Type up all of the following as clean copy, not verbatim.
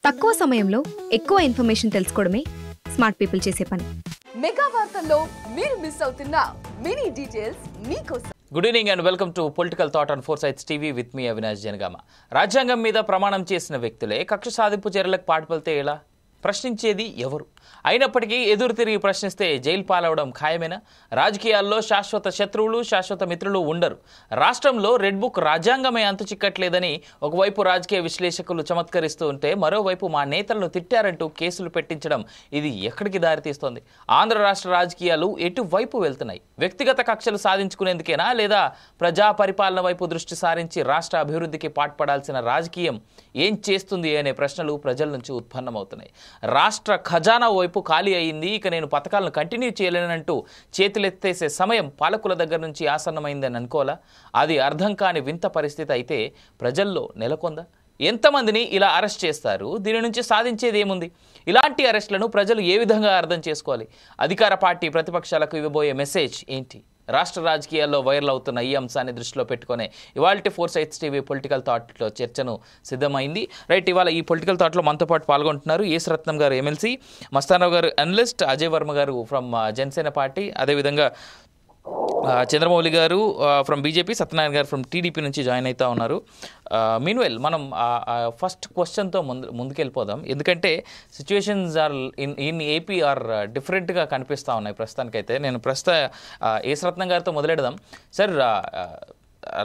తక్కువ సమయంలో ఎక్కువ ఇన్ఫర్మేషన్ తెలుసుకోవడమే స్మార్ట్ పీపుల్ చేసే పని. మెగా వార్తల్లో మీరు మిస్ అవుతున్న మినీ డీటెయిల్స్ మీకోసం. Good evening and welcome to political thought on 4 Sides TV with me Avinash Janagama. రాజ్యాంగం మీద ప్రమాణం చేసిన వ్యక్తులే కక్ష సాధింపు చర్యలకు పాటుపడితే ఎలా? ప్రశ్నించేది ఎవరు? అయినప్పటికీ ఎదురు తిరిగి ప్రశ్నిస్తే జైలు పాలవడం ఖాయమేనా? రాజకీయాల్లో శాశ్వత శత్రువులు, శాశ్వత మిత్రులు ఉండరు. రాష్ట్రంలో రెడ్ బుక్ రాజ్యాంగమే అంతు చిక్కట్లేదని ఒకవైపు రాజకీయ విశ్లేషకులు చమత్కరిస్తూ ఉంటే, మరోవైపు మా నేతలను తిట్టారంటూ కేసులు పెట్టించడం ఇది ఎక్కడికి దారితీస్తోంది? ఆంధ్ర రాష్ట్ర రాజకీయాలు ఎటువైపు వెళ్తున్నాయి? వ్యక్తిగత కక్షలు సాధించుకునేందుకేనా, లేదా ప్రజా పరిపాలన వైపు దృష్టి సారించి రాష్ట్ర అభివృద్ధికి పాటుపడాల్సిన రాజకీయం ఏం చేస్తుంది అనే ప్రశ్నలు ప్రజల నుంచి ఉత్పన్నమవుతున్నాయి. రాష్ట్ర ఖజానా వైపు ఖాళీ అయింది, ఇక నేను పథకాలను కంటిన్యూ చేయలేనంటూ చేతులెత్తేసే సమయం పాలకుల దగ్గర నుంచి ఆసన్నమైందని అనుకోవాలా? అది అర్థం కాని వింత పరిస్థితి అయితే ప్రజల్లో నెలకొందా? ఎంతమందిని ఇలా అరెస్ట్ చేస్తారు? దీని నుంచి సాధించేది ఏముంది? ఇలాంటి అరెస్టులను ప్రజలు ఏ విధంగా అర్థం చేసుకోవాలి? అధికార పార్టీ ప్రతిపక్షాలకు ఇవ్వబోయే మెసేజ్ ఏంటి? రాష్ట్ర రాజకీయాల్లో వైరల్ అవుతున్న ఈ అంశాన్ని దృష్టిలో పెట్టుకునే ఇవాళ 4 Sides టీవీ పొలిటికల్ థాట్లో చర్చను సిద్ధమైంది. రైట్, ఇవాళ ఈ పొలిటికల్ థాట్లో మనతో పాటు పాల్గొంటున్నారు ఏస్ రత్నం గారు, ఎమ్మెల్సీ, మస్తానరావు గారు అనలిస్ట్, అజయ్ వర్మ గారు ఫ్రమ్ జనసేన పార్టీ, అదేవిధంగా చంద్రమౌళి గారు ఫ్రమ్ బీజేపీ, సత్యనారాయణ గారు ఫ్రమ్ టీడీపీ నుంచి జాయిన్ అవుతూ ఉన్నారు. మీన్వెల్ మనం ఫస్ట్ క్వశ్చన్తో ముందుకెళ్ళిపోదాం. ఎందుకంటే situations are in AP are డిఫరెంట్గా కనిపిస్తూ ఉన్నాయి ప్రస్తుతానికైతే. నేను ఏస్ రత్నం గారితో మొదలెడదాం. సార్,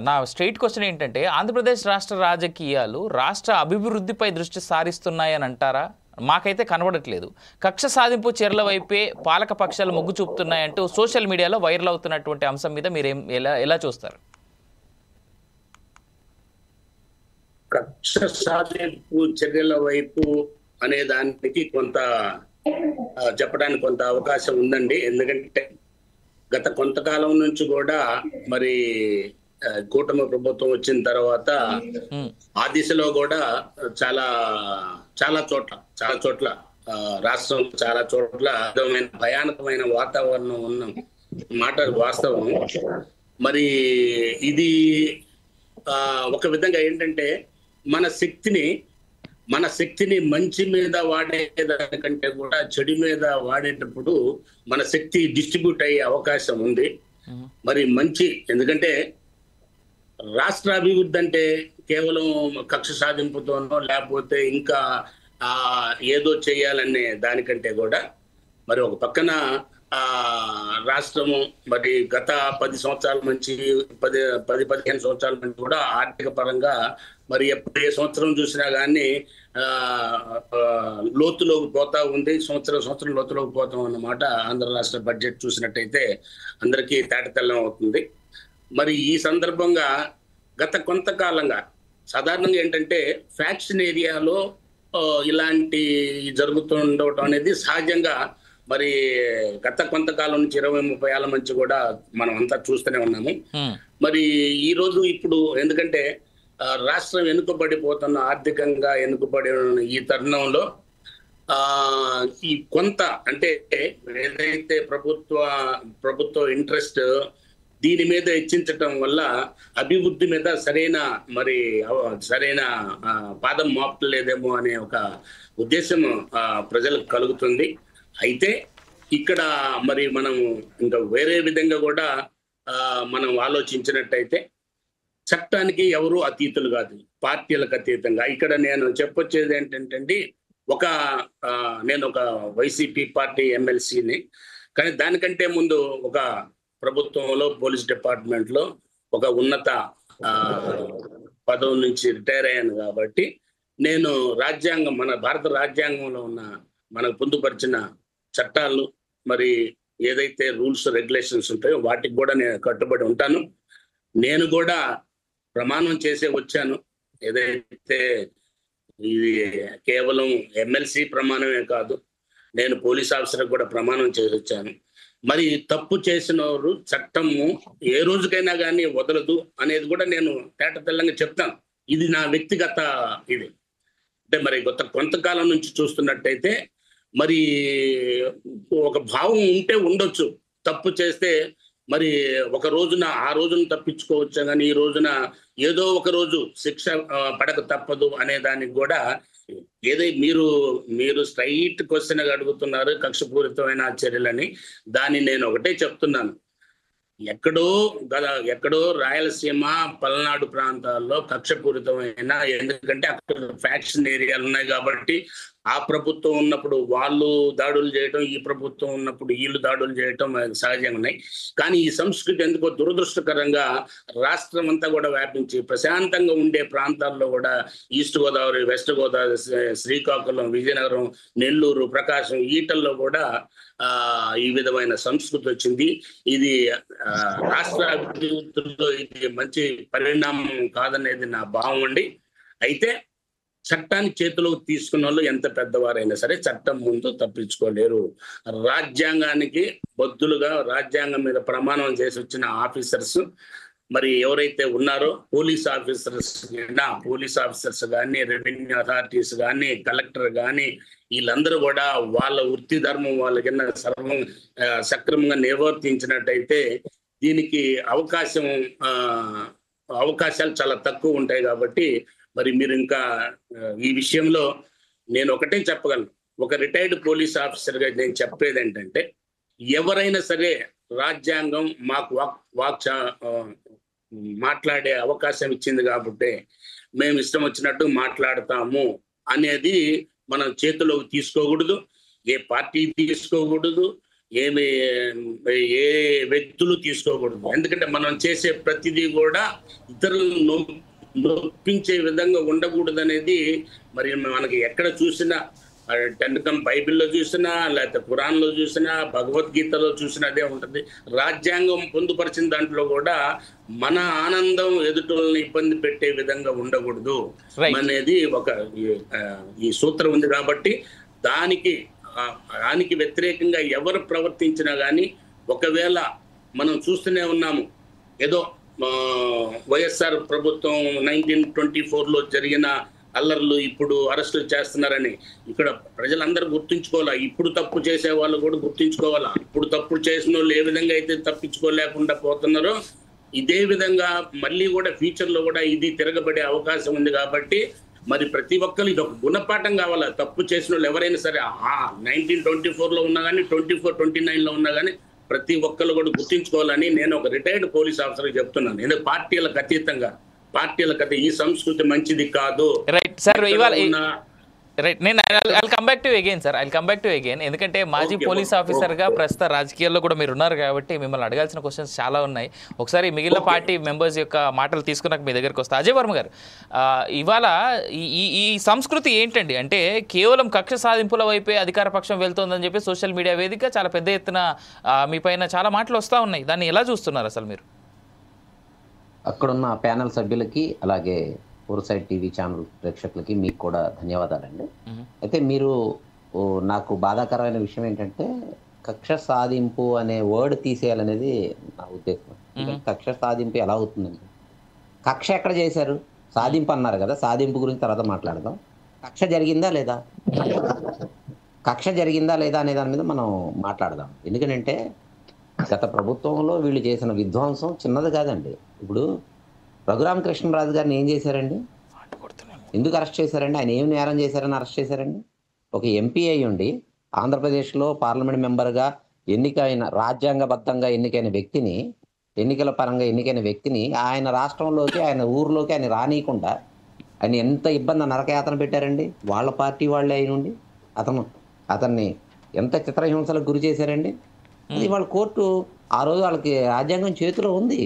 నా స్ట్రైట్ క్వశ్చన్ ఏంటంటే, ఆంధ్రప్రదేశ్ రాష్ట్ర రాజకీయాలు రాష్ట్ర అభివృద్ధిపై దృష్టి సారిస్తున్నాయని అంటారా? మాకైతే కనబడట్లేదు. కక్ష సాధింపు చర్యల వైపే పాలక పక్షాలు మొగ్గు చూపుతున్నాయంటూ సోషల్ మీడియాలో వైరల్ అవుతున్నటువంటి అంశం మీద మీరు ఎలా చూస్తారు? కక్ష సాధింపు చర్యల వైపు అనే దానికి కొంత చెప్పడానికి కొంత అవకాశం ఉందండి. ఎందుకంటే గత కొంతకాలం నుంచి కూడా మరి కూటమి ప్రభుత్వం వచ్చిన తర్వాత ఆ దిశలో కూడా చాలా చాలా చోట్ల రాష్ట్రం చాలా చోట్ల భయానకమైన వాతావరణం ఉన్న మాట వాస్తవం. మరి ఇది ఒక విధంగా ఏంటంటే మన శక్తిని మంచి మీద వాడేదానికంటే కూడా చెడు మీద వాడేటప్పుడు మన శక్తి డిస్ట్రిబ్యూట్ అయ్యే అవకాశం ఉంది. మరి ఎందుకంటే రాష్ట్ర అభివృద్ధి అంటే కేవలం కక్ష సాధింపుతోనో లేకపోతే ఇంకా ఏదో చేయాలనే దానికంటే కూడా మరి ఒక పక్కన రాష్ట్రము మరి గత 10 సంవత్సరాల నుంచి 10-15 సంవత్సరాల నుంచి కూడా ఆర్థిక పరంగా మరి ఎప్పుడు ఏ సంవత్సరం చూసినా కానీ లోతులోకి పోతా ఉంది. సంవత్సరం లోతులోకి పోతాం అన్నమాట. ఆంధ్ర రాష్ట్ర బడ్జెట్ చూసినట్టయితే అందరికీ తేటతెల్లం అవుతుంది. మరి ఈ సందర్భంగా గత కొంతకాలంగా సాధారణంగా ఏంటంటే ఫ్యాక్షన్ ఏరియాలో ఇలాంటి జరుగుతుండటం అనేది సహజంగా మరి గత కొంతకాలం నుంచి 20-30 ఏళ్ల నుంచి కూడా మనం అంతా చూస్తూనే ఉన్నాము. మరి ఈ రోజు ఇప్పుడు ఎందుకంటే రాష్ట్రం వెనుకబడిపోతున్న, ఆర్థికంగా వెనుకబడి ఈ తరుణంలో ఈ కొంత అంటే ఏదైతే ప్రభుత్వ ఇంట్రెస్ట్ దీని మీద హెచ్చించటం వల్ల అభివృద్ధి మీద సరైన పాదం మోపలేదేమో అనే ఒక ఉద్దేశం ప్రజలకు కలుగుతుంది. అయితే ఇక్కడ మరి మనం ఇంకా వేరే విధంగా కూడా మనం ఆలోచించినట్టయితే చట్టానికి ఎవరు అతీతులు కాదు, పార్టీలకు అతీతంగా. ఇక్కడ నేను చెప్పొచ్చేది ఏంటంటే నేను ఒక వైసీపీ పార్టీ ఎమ్మెల్సీని, కానీ దానికంటే ముందు ఒక ప్రభుత్వంలో పోలీస్ డిపార్ట్మెంట్ లో ఒక ఉన్నత పదవి నుంచి రిటైర్ అయ్యాను. కాబట్టి నేను మన భారత రాజ్యాంగంలో ఉన్న మనకు పొందుపరిచిన చట్టాలు మరి ఏదైతే రూల్స్ రెగ్యులేషన్స్ ఉంటాయో వాటికి కూడా నేను కట్టుబడి ఉంటాను. నేను కూడా ప్రమాణం చేసే వచ్చాను. ఏదైతే ఇది కేవలం ఎమ్మెల్సీ ప్రమాణమే కాదు, నేను పోలీస్ ఆఫీసర్ కూడా ప్రమాణం చేసి వచ్చాను. మరి తప్పు చేసిన వారు చట్టము ఏ రోజుకైనా కానీ వదలదు అనేది కూడా నేను తేటతెల్లంగా చెప్తాను. ఇది నా వ్యక్తిగత ఇది. అంటే మరి కొంతకాలం నుంచి చూస్తున్నట్టయితే మరి ఒక భావం ఉండొచ్చు. తప్పు చేస్తే మరి ఆ రోజున తప్పించుకోవచ్చు, కానీ ఈ రోజున ఏదో ఒక రోజు శిక్ష పడక తప్పదు అనే దానికి కూడా మీరు స్ట్రైట్ క్వశ్చన్ అడుగుతున్నారు, కక్షపూరితమైన చర్యలని. దాన్ని నేను ఒకటే చెప్తున్నాను, ఎక్కడో రాయలసీమ పల్నాడు ప్రాంతాల్లో కక్షపూరితమైన, ఎందుకంటే అక్కడ ఫ్యాక్షన్ ఏరియాలు ఉన్నాయి కాబట్టి ఆ ప్రభుత్వం ఉన్నప్పుడు వాళ్ళు దాడులు చేయటం, ఈ ప్రభుత్వం ఉన్నప్పుడు వీళ్ళు దాడులు చేయటం సహజంగా ఉన్నాయి. కానీ ఈ సంస్కృతి ఎందుకో దురదృష్టకరంగా రాష్ట్రం అంతా కూడా వ్యాపించి ప్రశాంతంగా ఉండే ప్రాంతాల్లో కూడా ఈస్ట్ గోదావరి, వెస్ట్ గోదావరి, శ్రీకాకుళం, విజయనగరం, నెల్లూరు, ప్రకాశం వీటల్లో కూడా ఈ విధమైన సంస్కృతి వచ్చింది. ఇది రాష్ట్ర అభివృద్ధిలో ఇది మంచి పరిణామం కాదనేది నా భావం అండి. అయితే చట్టాన్ని చేతిలోకి తీసుకున్న వాళ్ళు ఎంత పెద్దవారైనా సరే చట్టం ముందు తప్పించుకోలేరు. రాజ్యాంగానికి బద్దులుగా రాజ్యాంగం మీద ప్రమాణం చేసి వచ్చిన ఆఫీసర్స్ మరి ఎవరైతే ఉన్నారో పోలీస్ ఆఫీసర్స్ కానీ, రెవెన్యూ అథారిటీస్ కానీ, కలెక్టర్ కానీ, వీళ్ళందరూ కూడా వాళ్ళ వృత్తి ధర్మం వాళ్ళకన్నా సక్రమంగా నిర్వర్తించినట్టయితే దీనికి అవకాశాలు చాలా తక్కువ ఉంటాయి. కాబట్టి మరి మీరు ఇంకా ఈ విషయంలో నేను ఒకటే చెప్పగలను, ఒక రిటైర్డ్ పోలీస్ ఆఫీసర్గా నేను చెప్పేది ఏంటంటే, ఎవరైనా సరే రాజ్యాంగం మాకు మాట్లాడే అవకాశం ఇచ్చింది కాబట్టి మేము ఇష్టం వచ్చినట్టు మాట్లాడతాము అనేది మనం చేతిలోకి తీసుకోకూడదు, ఏ పార్టీ తీసుకోకూడదు, ఏ వ్యక్తులు తీసుకోకూడదు. ఎందుకంటే మనం చేసే ప్రతిదీ కూడా ఇతరులను నొప్పించే విధంగా ఉండకూడదు అనేది మరి మనకి ఎక్కడ చూసినా, బైబిల్లో చూసినా, లేకపోతే ఖురాన్లో చూసినా, భగవద్గీతలో చూసినా అదే ఉంటుంది. రాజ్యాంగం పొందుపరిచిన దాంట్లో కూడా మన ఆనందం ఎదుటోళ్ళని ఇబ్బంది పెట్టే విధంగా ఉండకూడదు అనేది ఈ సూత్రం ఉంది. కాబట్టి దానికి వ్యతిరేకంగా ఎవరు ప్రవర్తించినా కానీ, ఒకవేళ మనం చూస్తూనే ఉన్నాము, ఏదో వైఎస్ఆర్ ప్రభుత్వం 1924లో జరిగిన అల్లర్లు ఇప్పుడు అరెస్టులు చేస్తున్నారని ఇక్కడ ప్రజలందరూ గుర్తుంచుకోవాలా. ఇప్పుడు తప్పు చేసే వాళ్ళు కూడా గుర్తుంచుకోవాలా. ఇప్పుడు తప్పు చేసిన వాళ్ళు ఏ విధంగా అయితే తప్పించుకోలేకుండా పోతున్నారో ఇదే విధంగా మళ్ళీ కూడా ఫ్యూచర్లో కూడా ఇది తిరగబడే అవకాశం ఉంది. కాబట్టి మరి ప్రతి ఒక్కరు ఇది ఒక గుణపాఠం కావాలా. తప్పు చేసిన వాళ్ళు ఎవరైనా సరే 1924లో ఉన్నా కానీ, 24-29లో ఉన్నా కానీ ప్రతి ఒక్కరు కూడా గుర్తించుకోవాలని నేను ఒక రిటైర్డ్ పోలీస్ ఆఫీసర్ చెప్తున్నాను. ఎందుకంటే పార్టీలకు అతీతంగా ఈ సంస్కృతి మంచిది కాదు. Right sir, right. నేను I'll come back to again sir, I'll come back to again. ఎందుకంటే మాజీ పోలీస్ ఆఫీసర్గా ప్రస్తుత రాజకీయాల్లో కూడా మీరు ఉన్నారు కాబట్టి మిమ్మల్ని అడగాల్సిన క్వశ్చన్స్ చాలా ఉన్నాయి. ఒకసారి మిగిలిన పార్టీ మెంబర్స్ యొక్క మాటలు తీసుకున్నాక మీ దగ్గరికి వస్తా. అజయ్ వర్మ గారు, ఇవాళ ఈ సంస్కృతి ఏంటండి? అంటే కేవలం కక్ష సాధింపుల వైపే అధికార పక్షం వెళ్తోందని చెప్పి సోషల్ మీడియా వేదిక చాలా పెద్ద ఎత్తున మీ పైన చాలా మాటలు వస్తూ ఉన్నాయి. దాన్ని ఎలా చూస్తున్నారు అసలు మీరు? అక్కడున్న ప్యానల్ సభ్యులకి, అలాగే ఫోర్సైట్ టీవీ ఛానల్ ప్రేక్షకులకి మీకు కూడా ధన్యవాదాలండి. అయితే మీరు నాకు బాధాకరమైన విషయం ఏంటంటే, కక్ష సాధింపు అనే వర్డ్ తీసేయాలనేది నా ఉద్దేశం. కక్ష సాధింపు ఎలా అవుతుందండి? కక్ష ఎక్కడ చేశారు? సాధింపు అన్నారు కదా, సాధింపు గురించి తర్వాత మాట్లాడదాం. కక్ష జరిగిందా లేదా అనే దాని మీద మనం మాట్లాడదాం. ఎందుకంటే గత ప్రభుత్వంలో వీళ్ళు చేసిన విధ్వంసం చిన్నది కాదండి. ఇప్పుడు రఘురామకృష్ణరాజు గారిని ఏం చేశారండి? ఎందుకు అరెస్ట్ చేశారండి? ఆయన ఏం నేరం చేశారని అరెస్ట్ చేశారండి? ఒక ఎంపీ అయి ఉండి ఆంధ్రప్రదేశ్లో పార్లమెంట్ మెంబర్గా రాజ్యాంగబద్ధంగా ఎన్నికైన వ్యక్తిని, ఎన్నికల పరంగా ఎన్నికైన వ్యక్తిని ఆయన రాష్ట్రంలోకి, ఆయన ఊర్లోకి ఆయన రానియకుండా ఆయన ఎంత ఇబ్బంది, నరకయాతన పెట్టారండి. వాళ్ళ పార్టీ వాళ్ళే అయి ఉండి అతన్ని ఎంత చిత్రహింసలకు గురి చేశారండి. అది వాళ్ళ కోర్టు ఆ రోజు వాళ్ళకి రాజ్యాంగం చేతిలో ఉంది,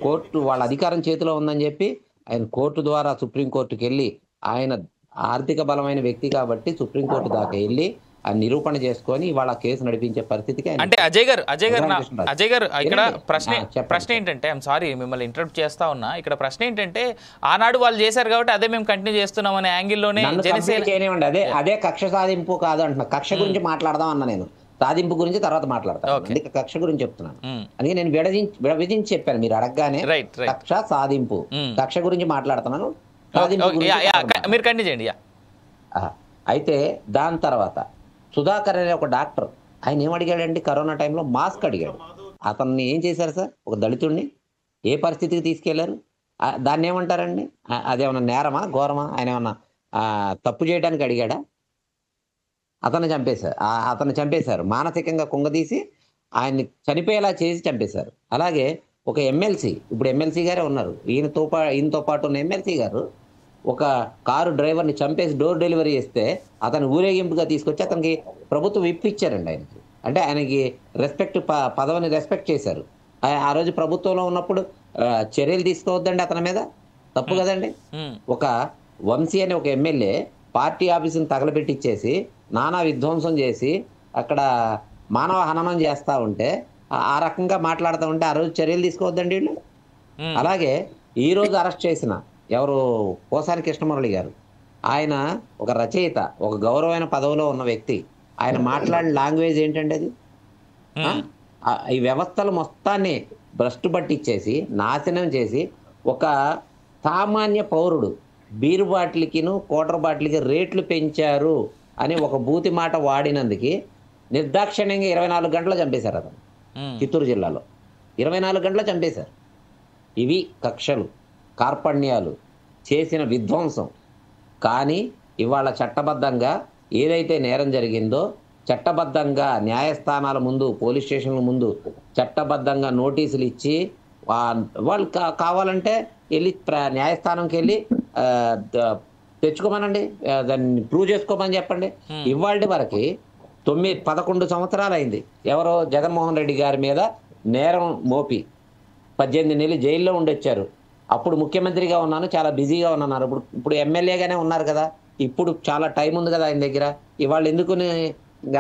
కోర్టు వాళ్ళ అధికారం చేతిలో ఉందని చెప్పి ఆయన కోర్టు ద్వారా సుప్రీంకోర్టుకి వెళ్ళి, ఆయన ఆర్థిక బలమైన వ్యక్తి కాబట్టి సుప్రీంకోర్టు దాకా వెళ్ళి ఆ నిరూపణ చేసుకొని వాళ్ళ కేసు నడిపించే పరిస్థితికి. అంటే అజయ్ గారు ఇక్కడ ప్రశ్న ఏంటంటే, ఐఎమ్ సారీ మిమ్మల్ని ఇంటరప్ట్ చేస్తా ఉన్నా, ఇక్కడ ప్రశ్న ఏంటంటే ఆనాడు వాళ్ళు చేశారు కాబట్టి అదే మేము కంటిన్యూ చేస్తున్నాం అనే యాంగిల్లోనే అదే కక్ష సాధింపు కాదు అంటున్నా. కక్ష గురించి మాట్లాడదాం అన్న, నేను సాధింపు గురించి తర్వాత మాట్లాడతాను. అందుకే కక్ష గురించి చెప్తున్నాను. అందుకే నేను విభజించి చెప్పాను. మీరు అడగగానే కక్ష సాధింపు, కక్ష గురించి మాట్లాడుతున్నాను. అయితే దాని తర్వాత సుధాకర్ అనే ఒక డాక్టర్, ఆయన ఏం అడిగాడండి? కరోనా టైంలో మాస్క్ అడిగాడు. అతన్ని ఏం చేశారు సార్? ఒక దళితుడిని ఏ పరిస్థితికి తీసుకెళ్లారు? దాన్ని ఏమంటారండి? అదేమన్నా నేరమా, ఘోరమా? ఆయన ఏమన్నా తప్పు చేయడానికి అడిగాడా? అతను చంపేశారు, మానసికంగా కుంగదీసి ఆయన్ని చనిపోయేలా చేసి చంపేశారు. అలాగే ఒక ఎమ్మెల్సీ, ఇప్పుడు ఎమ్మెల్సీ గారే ఉన్నారు, ఈయనతో పాటు ఉన్న ఎమ్మెల్సీ గారు ఒక కారు డ్రైవర్ని చంపేసి డోర్ డెలివరీ చేస్తే అతను ఊరేగింపుగా తీసుకొచ్చి అతనికి ప్రభుత్వం ఇప్పించారండి ఆయనకి. అంటే ఆయనకి పదవిని రెస్పెక్ట్ చేశారు. ఆ రోజు ప్రభుత్వంలో ఉన్నప్పుడు చర్యలు తీసుకోవద్దండి అతని మీద, తప్పు కదండి. ఒక వంశీ అనే ఒక ఎమ్మెల్యే పార్టీ ఆఫీసుని తగలబెట్టిచ్చేసి నానా విధ్వంసం చేసి అక్కడ మానవ హననం చేస్తూ ఉంటే, ఆ రకంగా మాట్లాడుతూ ఉంటే ఆ రోజు చర్యలు తీసుకోవద్దండి వీళ్ళు. అలాగే ఈ రోజు అరెస్ట్ చేసిన ఎవరు, పోసాని కృష్ణమురళి గారు, ఆయన ఒక రచయిత, ఒక గౌరవమైన పదవిలో ఉన్న వ్యక్తి. ఆయన మాట్లాడిన లాంగ్వేజ్ ఏంటండి అది? ఈ వ్యవస్థలు మొత్తాన్ని భ్రష్టు పట్టించేసి నాశనం చేసి ఒక సామాన్య పౌరుడు బీరు బాటిల్కిను క్వార్టర్ బాటిల్కి రేట్లు పెంచారు అని ఒక బూతి మాట వాడినందుకు నిర్దాక్షిణ్యంగా 24 గంటలు చంపేశారు అతను. చిత్తూరు జిల్లాలో 24 గంటలు చంపేశారు. ఇవి కక్షలు, కార్పణ్యాలు, చేసిన విధ్వంసం. కానీ ఇవాళ చట్టబద్ధంగా ఏదైతే నేరం జరిగిందో చట్టబద్ధంగా న్యాయస్థానాల ముందు, పోలీస్ స్టేషన్ల ముందు చట్టబద్ధంగా నోటీసులు ఇచ్చి వాళ్ళు కావాలంటే వెళ్ళి న్యాయస్థానంకి వెళ్ళి తెచ్చుకోమనండి, దాన్ని ప్రూవ్ చేసుకోమని చెప్పండి. ఇవాళ వరకు 11 సంవత్సరాలు అయింది ఎవరో జగన్మోహన్ రెడ్డి గారి మీద నేరం మోపి 18 నెలలు జైల్లో ఉండొచ్చారు. అప్పుడు ముఖ్యమంత్రిగా ఉన్నాను, చాలా బిజీగా ఉన్నాను. ఇప్పుడు ఎమ్మెల్యేగానే ఉన్నారు కదా, ఇప్పుడు చాలా టైం ఉంది కదా ఆయన దగ్గర. ఇవాళ ఎందుకు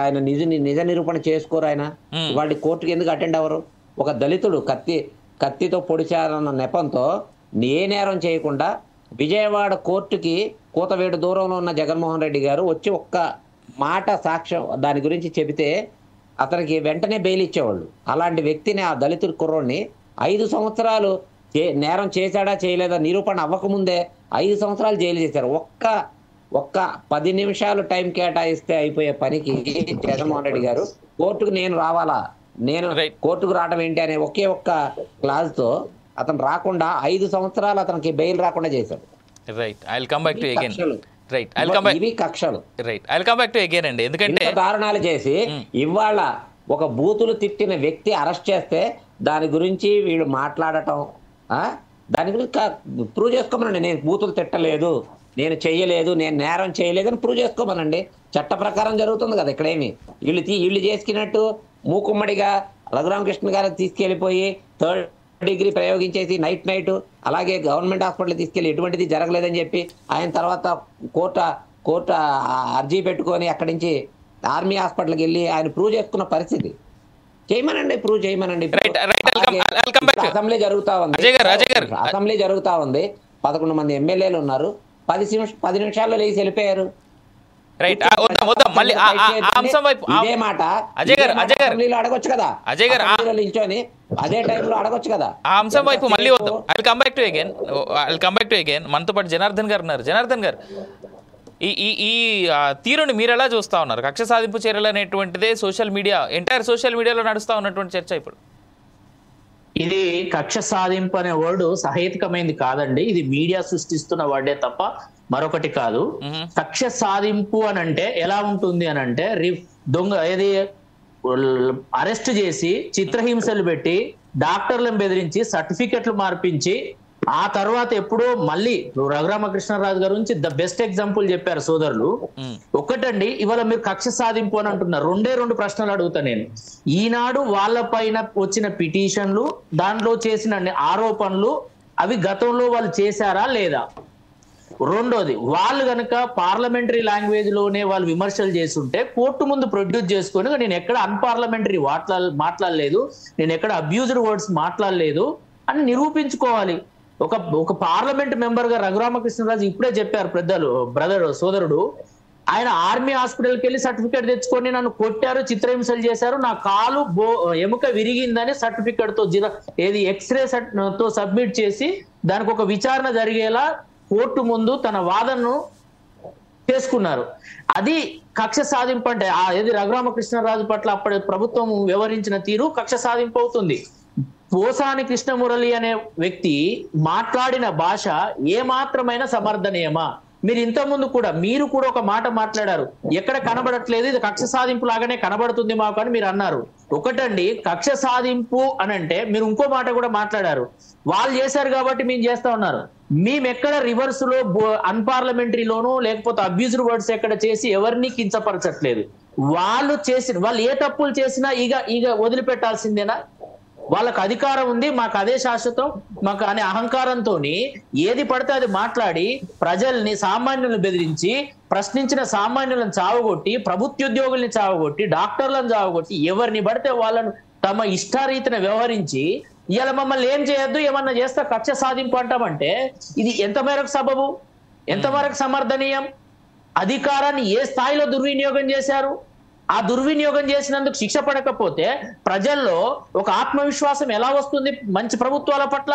ఆయన నిజ నిరూపణ చేసుకోరు? ఆయన ఇవాళ కోర్టుకి ఎందుకు అటెండ్ అవ్వరు? ఒక దళితుడు కత్తితో పొడిచారన్న నెపంతో ఏ నేరం చేయకుండా విజయవాడ కోర్టుకి కూతవేడు దూరంలో ఉన్న జగన్మోహన్ రెడ్డి గారు వచ్చి ఒక్క మాట సాక్ష్యం దాని గురించి చెబితే అతనికి వెంటనే బెయిల్ ఇచ్చేవాళ్ళు. అలాంటి వ్యక్తిని, ఆ దళితుడి కుర్రోడిని 5 సంవత్సరాలు నేరం చేశాడా చేయలేదా నిరూపణ అవ్వకముందే 5 సంవత్సరాలు జైలు చేశారు. ఒక్క 10 నిమిషాలు టైం కేటాయిస్తే అయిపోయే పనికి జగన్మోహన్ రెడ్డి గారు కోర్టుకు నేను రావాలా, నేను కోర్టుకు రావడం ఏంటి అనే ఒకే ఒక్క క్లాజ్తో అతను రాకుండా 5 సంవత్సరాలు అతనికి బెయిల్ రాకుండా చేశాడు. ఇవి కక్షలు. ఎందుకంటే దారుణాలు చేసి ఇవాళ ఒక బూతులు తిట్టిన వ్యక్తి అరెస్ట్ చేస్తే దాని గురించి వీళ్ళు మాట్లాడటం, దాని గురించి ప్రూవ్ చేసుకోమనండి. నేను బూతులు తిట్టలేదు, నేను చెయ్యలేదు, నేను నేరం చేయలేదు అని ప్రూవ్ చేసుకోమనండి. చట్ట ప్రకారం జరుగుతుంది కదా. ఇక్కడేమి వీళ్ళు చేసుకున్నట్టు మూకుమ్మడిగా రఘురామకృష్ణ గారు తీసుకెళ్లిపోయి 3rd డిగ్రీ ప్రయోగించేసి నైట్ అలాగే గవర్నమెంట్ హాస్పిటల్ తీసుకెళ్లి ఎటువంటిది జరగలేదని చెప్పి ఆయన తర్వాత కోర్టు అర్జీ పెట్టుకొని అక్కడి నుంచి ఆర్మీ హాస్పిటల్కి వెళ్ళి ఆయన ప్రూవ్ చేసుకున్న పరిస్థితి. ప్రూవ్ చేయమనండి. అసెంబ్లీ జరుగుతా ఉంది, 11 మంది ఎమ్మెల్యేలు ఉన్నారు, 10 నిమిషాల్లో లేచి వెళ్ళిపోయారు. ఇదే మాట అసెంబ్లీలో అడగొచ్చు కదా, నిల్చొని అదే టైంలో అడగొచ్చు కదా. ఆ అంశం వైపు మళ్ళీ వద్దాం. I'll come back to again. మనతో పాటు జనార్దన్ గారు ఉన్నారు. జనార్దన్ గారు, ఈ తీరుని మీరు ఎలా చూస్తా ఉన్నారు? కక్ష సాధింపు చర్యలు అనేటువంటిదే ఎంటైర్ సోషల్ మీడియాలో నడుస్తా ఉన్నటువంటి చర్చ ఇప్పుడు. ఇది కక్ష సాధింపు అనే వర్డ్ సహేతుకమైంది కాదండి. ఇది మీడియా సృష్టిస్తున్న వర్డే తప్ప మరొకటి కాదు. కక్ష సాధింపు అని అంటే ఎలా ఉంటుంది అని అంటే, ఏది అరెస్ట్ చేసి చిత్రహింసలు పెట్టి డాక్టర్లను బెదిరించి సర్టిఫికెట్లు మార్పించి ఆ తర్వాత ఎప్పుడో మళ్ళీ రఘురామకృష్ణరాజు గారి నుంచి ద బెస్ట్ ఎగ్జాంపుల్ చెప్పారు సోదరులు. ఒకటండి, ఇవాళ మీరు కక్ష సాధింపు అని అంటున్నారు. 2 ప్రశ్నలు అడుగుతా నేను. ఈనాడు వాళ్ళ పైన వచ్చిన పిటిషన్లు, దాంట్లో చేసిన ఆరోపణలు అవి గతంలో వాళ్ళు చేశారా లేదా? రెండోది, వాళ్ళు కనుక పార్లమెంటరీ లాంగ్వేజ్ లోనే వాళ్ళు విమర్శలు చేస్తుంటే కోర్టు ముందు ప్రొడ్యూస్ చేసుకొని నేను ఎక్కడ అన్పార్లమెంటరీ మాట్లాడలేదు, నేను ఎక్కడ అబ్యూజ్డ్ వర్డ్స్ మాట్లాడలేదు అని నిరూపించుకోవాలి. ఒక పార్లమెంట్ మెంబర్ గా రఘురామకృష్ణరాజు ఇప్పుడే చెప్పారు సోదరుడు, ఆయన ఆర్మీ హాస్పిటల్కి వెళ్ళి సర్టిఫికేట్ తెచ్చుకొని నన్ను కొట్టారు, చిత్రహింసలు చేశారు, నా కాలు ఎముక విరిగిందని సర్టిఫికేట్ తో ఎక్స్రే తో సబ్మిట్ చేసి దానికి ఒక విచారణ జరిగేలా కోర్టు ముందు తన వాదనను చేసుకున్నారు. అది కక్ష సాధింపు అంటే. రఘురామకృష్ణరాజు పట్ల అప్పటి ప్రభుత్వం వ్యవహరించిన తీరు కక్ష సాధింపు అవుతుంది. పోసాని కృష్ణమురళి అనే వ్యక్తి మాట్లాడిన భాష ఏమాత్రమైన సమర్థనీయమా? మీరు ఇంత ముందు కూడా మీరు కూడా ఒక మాట మాట్లాడారు, ఎక్కడ కనబడట్లేదు, ఇది కక్ష సాధింపు లాగానే కనబడుతుంది మాకు అని మీరు అన్నారు. ఒకటండి, కక్ష సాధింపు అని అంటే మీరు ఇంకో మాట కూడా మాట్లాడారు, వాళ్ళు చేశారు కాబట్టి మేము చేస్తా ఉన్నారు. మేము ఎక్కడ రివర్స్ లో అన్పార్లమెంటరీలోనూ లేకపోతే అబ్యూజ్డ్ వర్డ్స్ ఎక్కడ చేసి ఎవరిని కించపరచట్లేదు. వాళ్ళు ఏ తప్పులు చేసినా ఇక వదిలిపెట్టాల్సిందేనా? వాళ్ళకు అధికారం ఉంది, మాకు అదే శాశ్వతం, మాకు అనే అహంకారంతో ఏది పడితే అది మాట్లాడి ప్రజల్ని సామాన్యులను బెదిరించి, ప్రశ్నించిన సామాన్యులను చావగొట్టి, ప్రభుత్వోద్యోగుల్ని చావగొట్టి, డాక్టర్లను చావగొట్టి, ఎవరిని పడితే వాళ్ళను తమ ఇష్టారీతిన వ్యవహరించి ఇవాళ మమ్మల్ని ఏం చేయొద్దు, ఏమన్నా చేస్తా కక్ష సాధింపు అంటామంటే ఇది ఎంత మేరకు సబబు, ఎంత మేరకు సమర్థనీయం? అధికారాన్ని ఏ స్థాయిలో దుర్వినియోగం చేశారు? ఆ దుర్వినియోగం చేసినందుకు శిక్ష పడకపోతే ప్రజల్లో ఒక ఆత్మవిశ్వాసం ఎలా వస్తుంది మంచి ప్రభుత్వాల పట్ల?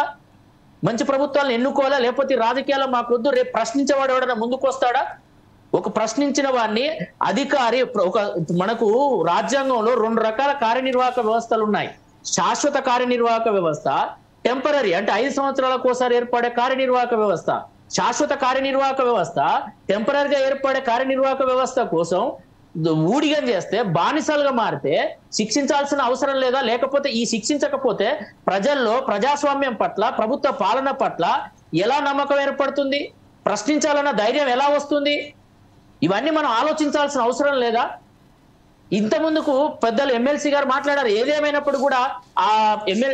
మంచి ప్రభుత్వాలను ఎన్నుకోవాలా, లేకపోతే రాజకీయాల్లో మాకొద్దు, రేపు ప్రశ్నించేవాడు ఎవడన్నా ముందుకు వస్తాడా? ఒక ప్రశ్నించిన వాడిని అధికారి, మనకు రాజ్యాంగంలో 2 రకాల కార్యనిర్వాహక వ్యవస్థలు ఉన్నాయి. శాశ్వత కార్యనిర్వాహక వ్యవస్థ, టెంపరరీ అంటే 5 సంవత్సరాలకు ఒకసారి ఏర్పడే కార్యనిర్వాహక వ్యవస్థ. శాశ్వత కార్యనిర్వాహక వ్యవస్థ టెంపరరీగా ఏర్పడే కార్యనిర్వాహక వ్యవస్థ కోసం ఊడిగం చేస్తే, బానిసలుగా మారితే శిక్షించాల్సిన అవసరం లేదా? లేకపోతే ఈ శిక్షించకపోతే ప్రజల్లో ప్రజాస్వామ్యం పట్ల, ప్రభుత్వ పాలన పట్ల ఎలా నమ్మకం ఏర్పడుతుంది? ప్రశ్నించాలన్న ధైర్యం ఎలా వస్తుంది? ఇవన్నీ మనం ఆలోచించాల్సిన అవసరం లేదా? ఇంత ముందుకు పెద్దలు ఎమ్మెల్సీ గారు మాట్లాడారు. ఏదేమైనప్పుడు కూడా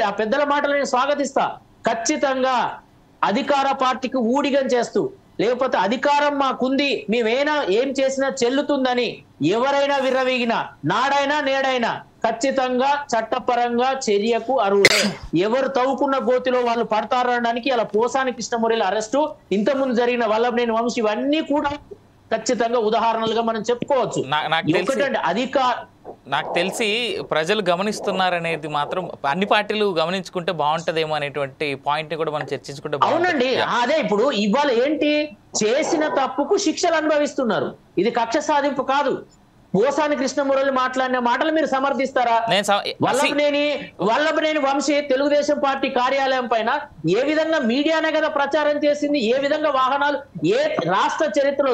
ఆ పెద్దల మాటలు నేను స్వాగతిస్తా. ఖచ్చితంగా అధికార పార్టీకి ఊడిగం చేస్తూ, లేకపోతే అధికారం మాకుంది, మేమైనా ఏం చేసినా చెల్లుతుందని ఎవరైనా విర్రవీగినా, నాడైనా నేడైనా ఖచ్చితంగా చట్టపరంగా చర్యకు అర్హులే. ఎవరు తవ్వుకున్న గోతిలో వాళ్ళు పడతారనడానికి అలా పోసాని కృష్ణమురళి అరెస్టు, ఇంతకుముందు జరిగిన వల్లభనేని వంశీ, ఇవన్నీ కూడా ఖచ్చితంగా ఉదాహరణలుగా మనం చెప్పుకోవచ్చు. నాకు తెలిసి ప్రజలు గమనిస్తున్నారనేది మాత్రం అన్ని పార్టీలు గమనించుకుంటే బాగుంటదేమో అనేటువంటి పాయింట్ ని కూడా మనం చర్చించుకుంటే. అవునండి, అదే ఇప్పుడు ఇవాళ ఏంటి, చేసిన తప్పుకు శిక్షలు అనుభవిస్తున్నారు. ఇది కక్ష సాధింపు కాదు. పోసాని కృష్ణమురళి మాట్లాడిన మాటలు మీరు సమర్థిస్తారా? వల్లభనేని వంశీ తెలుగుదేశం పార్టీ కార్యాలయం పైన ఏ విధంగా మీడియానే కదా ప్రచారం చేసింది, ఏ విధంగా వాహనాలు, ఏ రాష్ట్ర చరిత్రలో,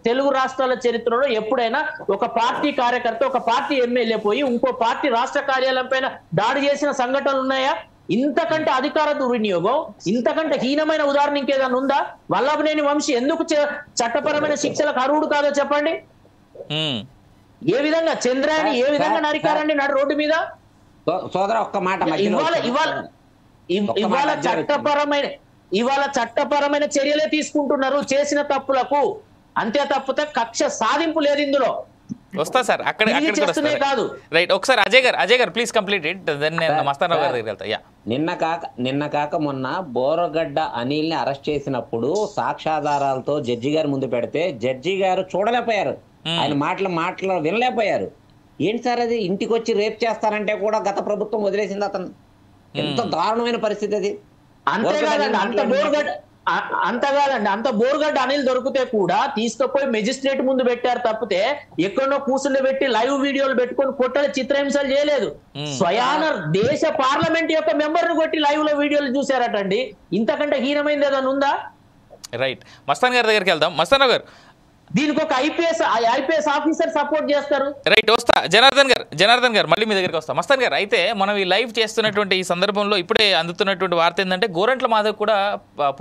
తెలుగు రాష్ట్రాల చరిత్రలో ఎప్పుడైనా ఒక పార్టీ కార్యకర్త, ఒక పార్టీ ఎమ్మెల్యే పోయి ఇంకో పార్టీ రాష్ట్ర కార్యాలయం పైన దాడి చేసిన సంఘటనలు ఉన్నాయా? ఇంతకంటే అధికార దుర్వినియోగం, ఇంతకంటే హీనమైన ఉదాహరణ ఇంకేదైనా ఉందా? వల్లభనేని వంశీ ఎందుకు చట్టపరమైన శిక్షలకు అర్హుడు కాదో చెప్పండి. ఏ విధంగా చంద్రాన్ని ఏ విధంగా నరికారండి నడు రోడ్డు మీద? సోదర ఒక్క మాట, ఇవాళ చట్టపరమైన చర్యలే తీసుకుంటున్నారు చేసిన తప్పులకు. అంతే తప్పితే కక్ష సాధింపు లేదు ఇందులో. వస్తా సార్, అక్కడ కాదు. రైట్, ఒకసారి అజయ్ గారు ప్లీజ్ కంప్లీట్ ఇట్, దెన్ నేను మస్తానరావు గారి దగ్గరికి వెళ్తా. నిన్న కాక మొన్న బోరగడ్డ అనిల్ని అరెస్ట్ చేసినప్పుడు సాక్ష్యాధారాలతో జడ్జి గారి ముందు పెడితే జడ్జి గారు చూడలేకపోయారు, ఆయన మాటలు వినలేకపోయారు. ఏంటి సార్ అది? ఇంటికి వచ్చి రేప్ చేస్తారంటే కూడా గత ప్రభుత్వం వదిలేసింది అతను. ఎంత దారుణమైన పరిస్థితి అది. అంతేకాదండి, అంత బోర్గడ్డ అనిల్ దొరికితే కూడా తీసుకుపోయి మెజిస్ట్రేట్ ముందు పెట్టారు తప్పితే ఎక్కడో కూర్చుని పెట్టి లైవ్ వీడియోలు పెట్టుకొని కొట్టని చిత్రహింసలు చేయలేదు. స్వయాన దేశ పార్లమెంట్ యొక్క మెంబర్ ను కొట్టి లైవ్ లో వీడియోలు చూసారటండి. ఇంతకంటే హీనమైంది ఏదైనా ఉందా? రైట్, మస్తాన్ గారి దగ్గరికి వెళ్దాం. మస్తాన్ గారు, దీనికి ఒక ఐపీఎస్ ఆఫీసర్ సపోర్ట్ చేస్తారు. రైట్, వస్తా. జనార్దన్ గారు మళ్ళీ మీ దగ్గరికి వస్తా. మస్తాన్ గారు, అయితే మనం ఈ లైవ్ చేస్తున్నటువంటి ఈ సందర్భంలో ఇప్పుడే అందుతున్నటువంటి వార్త ఏంటంటే గోరంట్ల మాధవ్ కూడా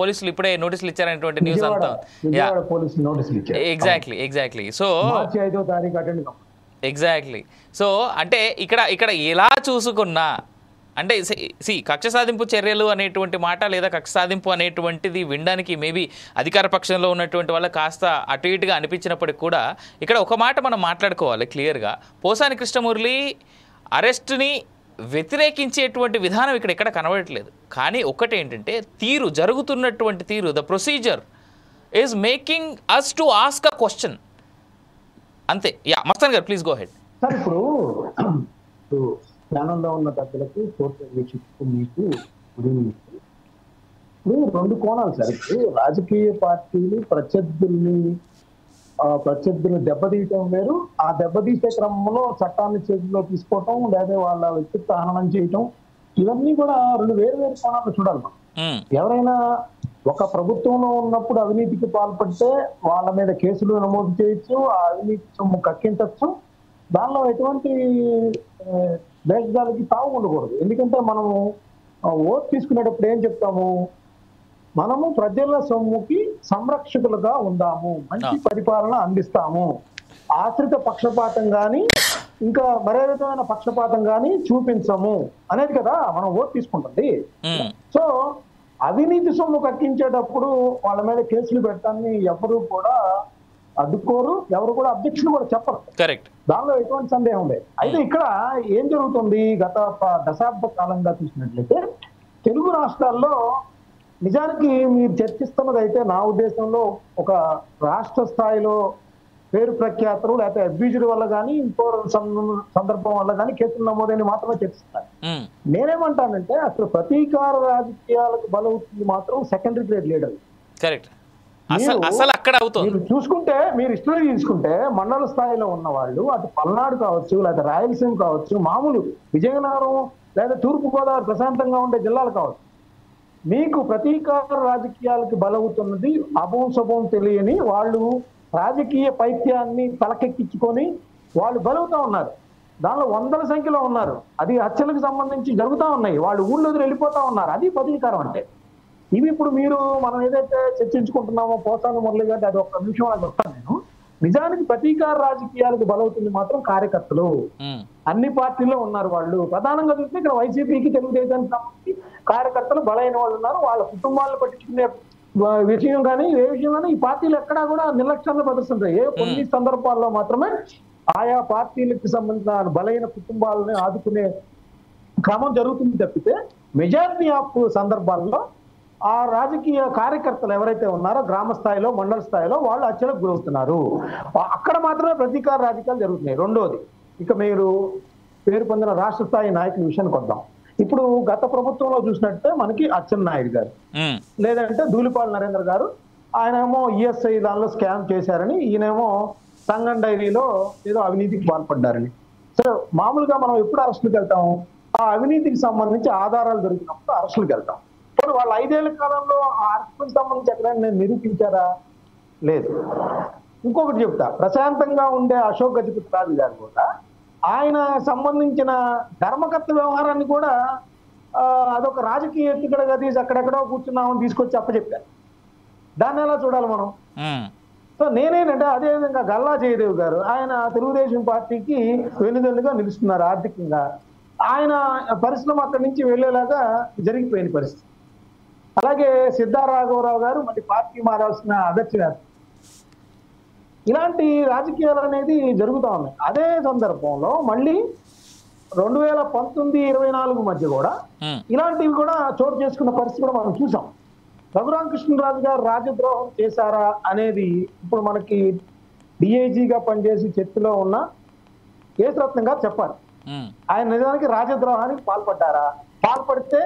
పోలీసులు ఇప్పుడే నోటీసులు ఇచ్చారనేటువంటి న్యూస్ అంతా. ఎగ్జాక్ట్లీ. సో సో అంటే ఇక్కడ ఎలా చూసుకున్నా అంటే కక్ష సాధింపు చర్యలు అనేటువంటి మాట, లేదా కక్ష సాధింపు అనేటువంటిది వినడానికి మేబీ అధికార పక్షంలో ఉన్నటువంటి వాళ్ళకి కాస్త అటు ఇటుగా అనిపించినప్పటికి కూడా ఇక్కడ ఒక మాట మనం మాట్లాడుకోవాలి క్లియర్గా. పోసాని కృష్ణమురళి అరెస్టుని వ్యతిరేకించేటువంటి విధానం ఇక్కడ ఎక్కడ కనబడట్లేదు. కానీ ఒకటి ఏంటంటే జరుగుతున్నటువంటి తీరు, the procedure is making us to ask a question. అంతే. మస్తాన్ గారు ప్లీజ్ గో హెడ్. సార్, ఇప్పుడు ధ్యానంలో ఉన్న పెద్దలకు కోర్టు వీక్షిస్తూ మీకు ఇప్పుడు 2 కోణాలు సార్. ఇప్పుడు రాజకీయ పార్టీలు ప్రత్యర్థులు దెబ్బతీయటం వేరు, ఆ దెబ్బతీసే క్రమంలో చట్టాన్ని చేతిలో తీసుకోవటం లేదా వాళ్ళ వ్యక్తిత్వ హననం చేయటం, ఇవన్నీ కూడా 2 వేరు కోణాలు చూడాలి మనం. ఎవరైనా ఒక ప్రభుత్వంలో ఉన్నప్పుడు అవినీతికి పాల్పడితే వాళ్ళ మీద కేసులు నమోదు చేయొచ్చు, ఆ అవినీతి సొమ్ము కక్కించవచ్చు. దానిలో ఎటువంటి దేశగాలకి తావు ఉండకూడదు. ఎందుకంటే మనము ఓటు తీసుకునేటప్పుడు ఏం చెప్తాము, మనము ప్రజల సొమ్ముకి సంరక్షకులుగా ఉందాము, మంచి పరిపాలన అందిస్తాము, ఆశ్రిత పక్షపాతం కానీ ఇంకా మరే విధమైన పక్షపాతం కానీ చూపించము అనేది కదా మనం ఓటు తీసుకుంటుంది. సో అవినీతి సొమ్ము కక్కించేటప్పుడు వాళ్ళ మీద కేసులు పెట్టడాన్ని ఎవరు కూడా అడ్డుకోరు, ఎవరు కూడా అబ్జెక్షన్ కూడా చెప్పరు. కరెక్ట్, దానిలో ఎటువంటి సందేహం లేదు. అయితే ఇక్కడ ఏం జరుగుతుంది, గత దశాబ్ద కాలంగా చూసినట్లయితే తెలుగు రాష్ట్రాల్లో నిజానికి మీరు చర్చిస్తున్నది అయితే నా ఉద్దేశంలో ఒక రాష్ట్ర స్థాయిలో పేరు ప్రఖ్యాతులు లేకపోతే అబ్యూజర్ వల్ల కానీ ఇంకో సందర్భం వల్ల కానీ కేసులు నమోదని మాత్రమే చర్చిస్తారు. నేనేమంటానంటే అసలు ప్రతీకార రాజకీయాలకు బలవుతుంది మాత్రం సెకండరీ గ్రేడ్ లీడర్. కరెక్ట్, అసలు అక్కడ అవుతుంది. మీరు చూసుకుంటే, మీరు హిస్టరీ తీసుకుంటే మండల స్థాయిలో ఉన్న వాళ్ళు అటు పల్నాడు కావచ్చు లేదా రాయలసీమ కావచ్చు, మామూలు విజయనగరం లేదా తూర్పుగోదావరి ప్రశాంతంగా ఉండే జిల్లాలు కావచ్చు, మీకు ప్రతీకార రాజకీయాలకు బలవుతున్నది అభం శుభం తెలియని వాళ్ళు రాజకీయ పైత్యాన్ని తలకెక్కించుకొని వాళ్ళు బలవుతా ఉన్నారు. దానిలో వందల సంఖ్యలో ఉన్నారు. అది హత్యలకు సంబంధించి జరుగుతూ ఉన్నాయి. వాళ్ళు ఊళ్ళో వెళ్ళిపోతా ఉన్నారు. అది ప్రతీకారం అంటే. ఇవి ఇప్పుడు మీరు మనం ఏదైతే చర్చించుకుంటున్నామో పోసాని మురళి గారి, అది ఒక్క నిమిషం అలా చెప్తాను నేను. నిజానికి ప్రతీకార రాజకీయాలకు బలవుతుంది మాత్రం కార్యకర్తలు. అన్ని పార్టీల్లో ఉన్నారు వాళ్ళు. ప్రధానంగా చూస్తే ఇక్కడ వైసీపీకి, తెలుగుదేశానికి సంబంధించి కార్యకర్తలు బలైన వాళ్ళు ఉన్నారు. వాళ్ళ కుటుంబాలను పట్టించుకునే విషయం కానీ ఏ విషయం కానీ ఈ పార్టీలు ఎక్కడా కూడా నిర్లక్ష్యాన్ని ప్రదర్శించాయి. కొన్ని సందర్భాల్లో మాత్రమే ఆయా పార్టీలకు సంబంధించిన బలైన కుటుంబాలని ఆదుకునే క్రమం జరుగుతుంది తప్పితే మెజారిటీ ఆఫ్ సందర్భాల్లో ఆ రాజకీయ కార్యకర్తలు ఎవరైతే ఉన్నారో గ్రామ స్థాయిలో, మండల స్థాయిలో వాళ్ళు హత్యలకు గురవుతున్నారు. అక్కడ మాత్రమే ప్రతీకార రాజకీయాలు జరుగుతున్నాయి. రెండోది, ఇక మీరు పేరు పొందిన రాష్ట్ర స్థాయి నాయకుల విషయానికి వద్దాం. ఇప్పుడు గత ప్రభుత్వంలో చూసినట్టే మనకి అచ్చెన్నాయుడు గారు, లేదంటే ధూళిపాల్ నరేంద్ర గారు, ఆయనేమో ఈఎస్ఐ దానిలో స్కామ్ చేశారని, ఈయనేమో సంగం డైరీలో ఏదో అవినీతికి పాల్పడ్డారని. సో మామూలుగా మనం ఎప్పుడు అరెస్టులకు వెళ్తాము, ఆ అవినీతికి సంబంధించి ఆధారాలు దొరికినప్పుడు అరెస్టులకు వెళ్తాం. ఇప్పుడు వాళ్ళ 5 ఏళ్ల కాలంలో ఆ అరెస్టులకు సంబంధించి ఎక్కడైనా నేను నిరూపించారా? లేదు. ఇంకొకటి చెప్తా, ప్రశాంతంగా ఉండే అశోక్ గజపతి రాజు గారు కూడా ఆయన సంబంధించిన ధర్మకర్త వ్యవహారాన్ని కూడా అదొక రాజకీయ ఎత్తుగడగా తీసి అక్కడెక్కడో కూర్చున్నామని తీసుకొచ్చి అప్పచెప్పారు. దాన్ని ఎలా చూడాలి మనం? సో నేనేంటంటే అదేవిధంగా గల్లా జయదేవ్ గారు, ఆయన తెలుగుదేశం పార్టీకి వెన్నుదన్నుగా నిలుస్తున్నారు ఆర్థికంగా. ఆయన పరిశ్రమ అక్కడి నుంచి వెళ్ళేలాగా జరిగిపోయిన పరిస్థితి. అలాగే సిద్ధారాఘవరావు గారు మళ్ళీ పార్టీ మారాల్సిన అగత్యం. ఇలాంటి రాజకీయాలు అనేది జరుగుతూ ఉన్నాయి. అదే సందర్భంలో మళ్ళీ 2019-24 మధ్య కూడా ఇలాంటివి కూడా చోటు చేసుకున్న పరిస్థితి కూడా మనం చూసాం. రఘురామకృష్ణరాజు గారు రాజద్రోహం చేశారా అనేది ఇప్పుడు మనకి డిఐజీగా పనిచేసి చర్చలో ఉన్న కేశరత్నం గారు చెప్పాలి. ఆయన నిజానికి రాజద్రోహానికి పాల్పడ్డారా? పాల్పడితే